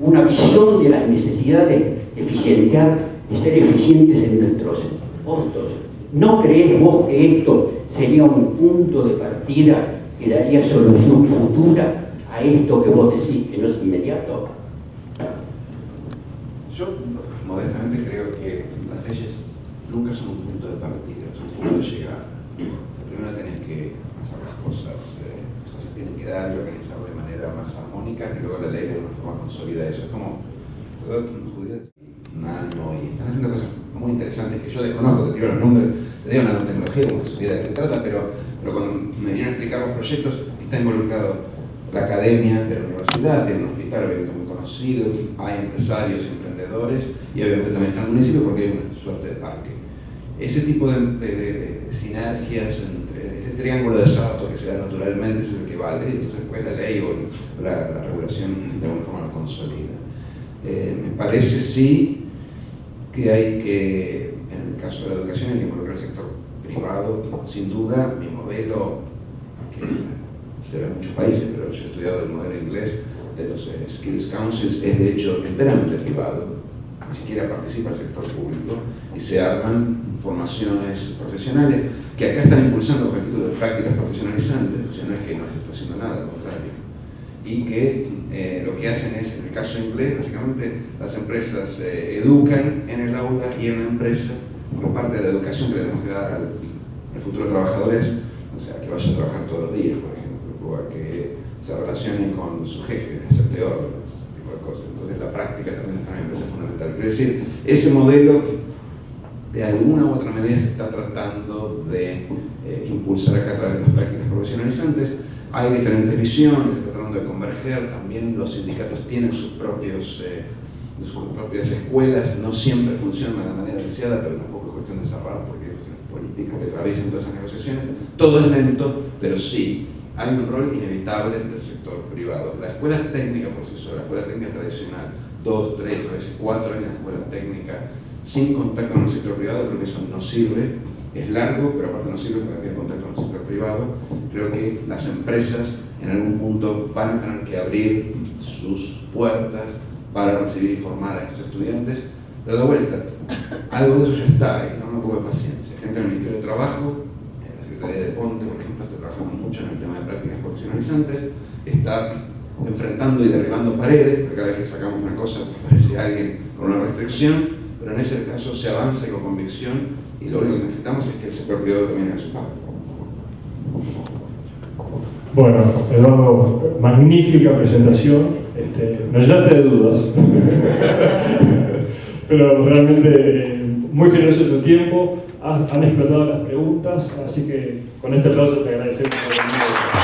una visión de las necesidades de eficientar, de ser eficientes en nuestros costos, ¿no crees vos que esto sería un punto de partida que daría solución futura a esto que vos decís que no es inmediato? Yo modestamente creo que las leyes nunca son un punto de partida, son un punto de llegada. Primero tenés que hacer las cosas tienen que dar y organizar de manera más armónica, y luego la ley de una forma consolida eso. Es como los judíos y están haciendo cosas muy interesantes que yo desconozco, te tiro los números, te digo nanotecnología, como se supiera de qué se trata, pero cuando me vinieron a explicar los proyectos, está involucrado la academia de la universidad, tiene un hospital obviamente muy conocido, hay empresarios, emprendedores, y obviamente también está el municipio porque hay una suerte de parque. Ese tipo de sinergias entre ese triángulo de salto que se da naturalmente es el que vale, y entonces después la ley o la regulación de alguna forma lo consolida. Me parece sí que hay que, en el caso de la educación, hay que involucrar al sector privado. Sin duda, mi modelo, que se ve en muchos países, pero yo he estudiado el modelo inglés de los Skills Councils, es de hecho enteramente privado, ni siquiera participa el sector público, y se arman formaciones profesionales que acá están impulsando objetivos de prácticas profesionalizantes, o sea, no es que no se está haciendo nada, al contrario, y que lo que hacen es, en el caso inglés, básicamente las empresas educan en el aula y en la empresa, como parte de la educación que le tenemos que dar al futuro trabajador es, o sea, que vaya a trabajar todos los días, por ejemplo, o a que se relacione con su jefe, acepte órdenes, ese tipo de cosas. Entonces la práctica también está en la empresa fundamental. Quiero decir, ese modelo de alguna u otra manera se está tratando de impulsar acá a través de las prácticas profesionalizantes. Hay diferentes visiones, se está tratando de converger, también los sindicatos tienen sus propias escuelas, no siempre funcionan de la manera deseada, pero tampoco es cuestión de cerrar porque hay cuestiones políticas que atraviesan todas esas negociaciones. Todo es lento, pero sí, hay un rol inevitable del sector privado. La escuela técnica por sí sola, la escuela técnica tradicional, 2, 3, a veces 4 años de escuela técnica, sin contacto con el sector privado, creo que eso no sirve. Es largo, pero aparte no sirve para tener contacto con el sector privado. Creo que las empresas en algún punto van a tener que abrir sus puertas para recibir y formar a estos estudiantes. Pero de vuelta, algo de eso ya está, hay que tener un poco de paciencia. Gente en el Ministerio de Trabajo, en la Secretaría de Ponte, por ejemplo, está trabajando mucho en el tema de prácticas profesionalizantes, está enfrentando y derribando paredes, porque cada vez que sacamos una cosa aparece alguien con una restricción, pero en ese caso se avanza con convicción y lo único que necesitamos es que el sector privado también haga su parte. Bueno, Eduardo, magnífica presentación, me llenaste de dudas, pero realmente muy generoso tu tiempo, han explotado las preguntas, así que con este aplauso te agradecemos por venir.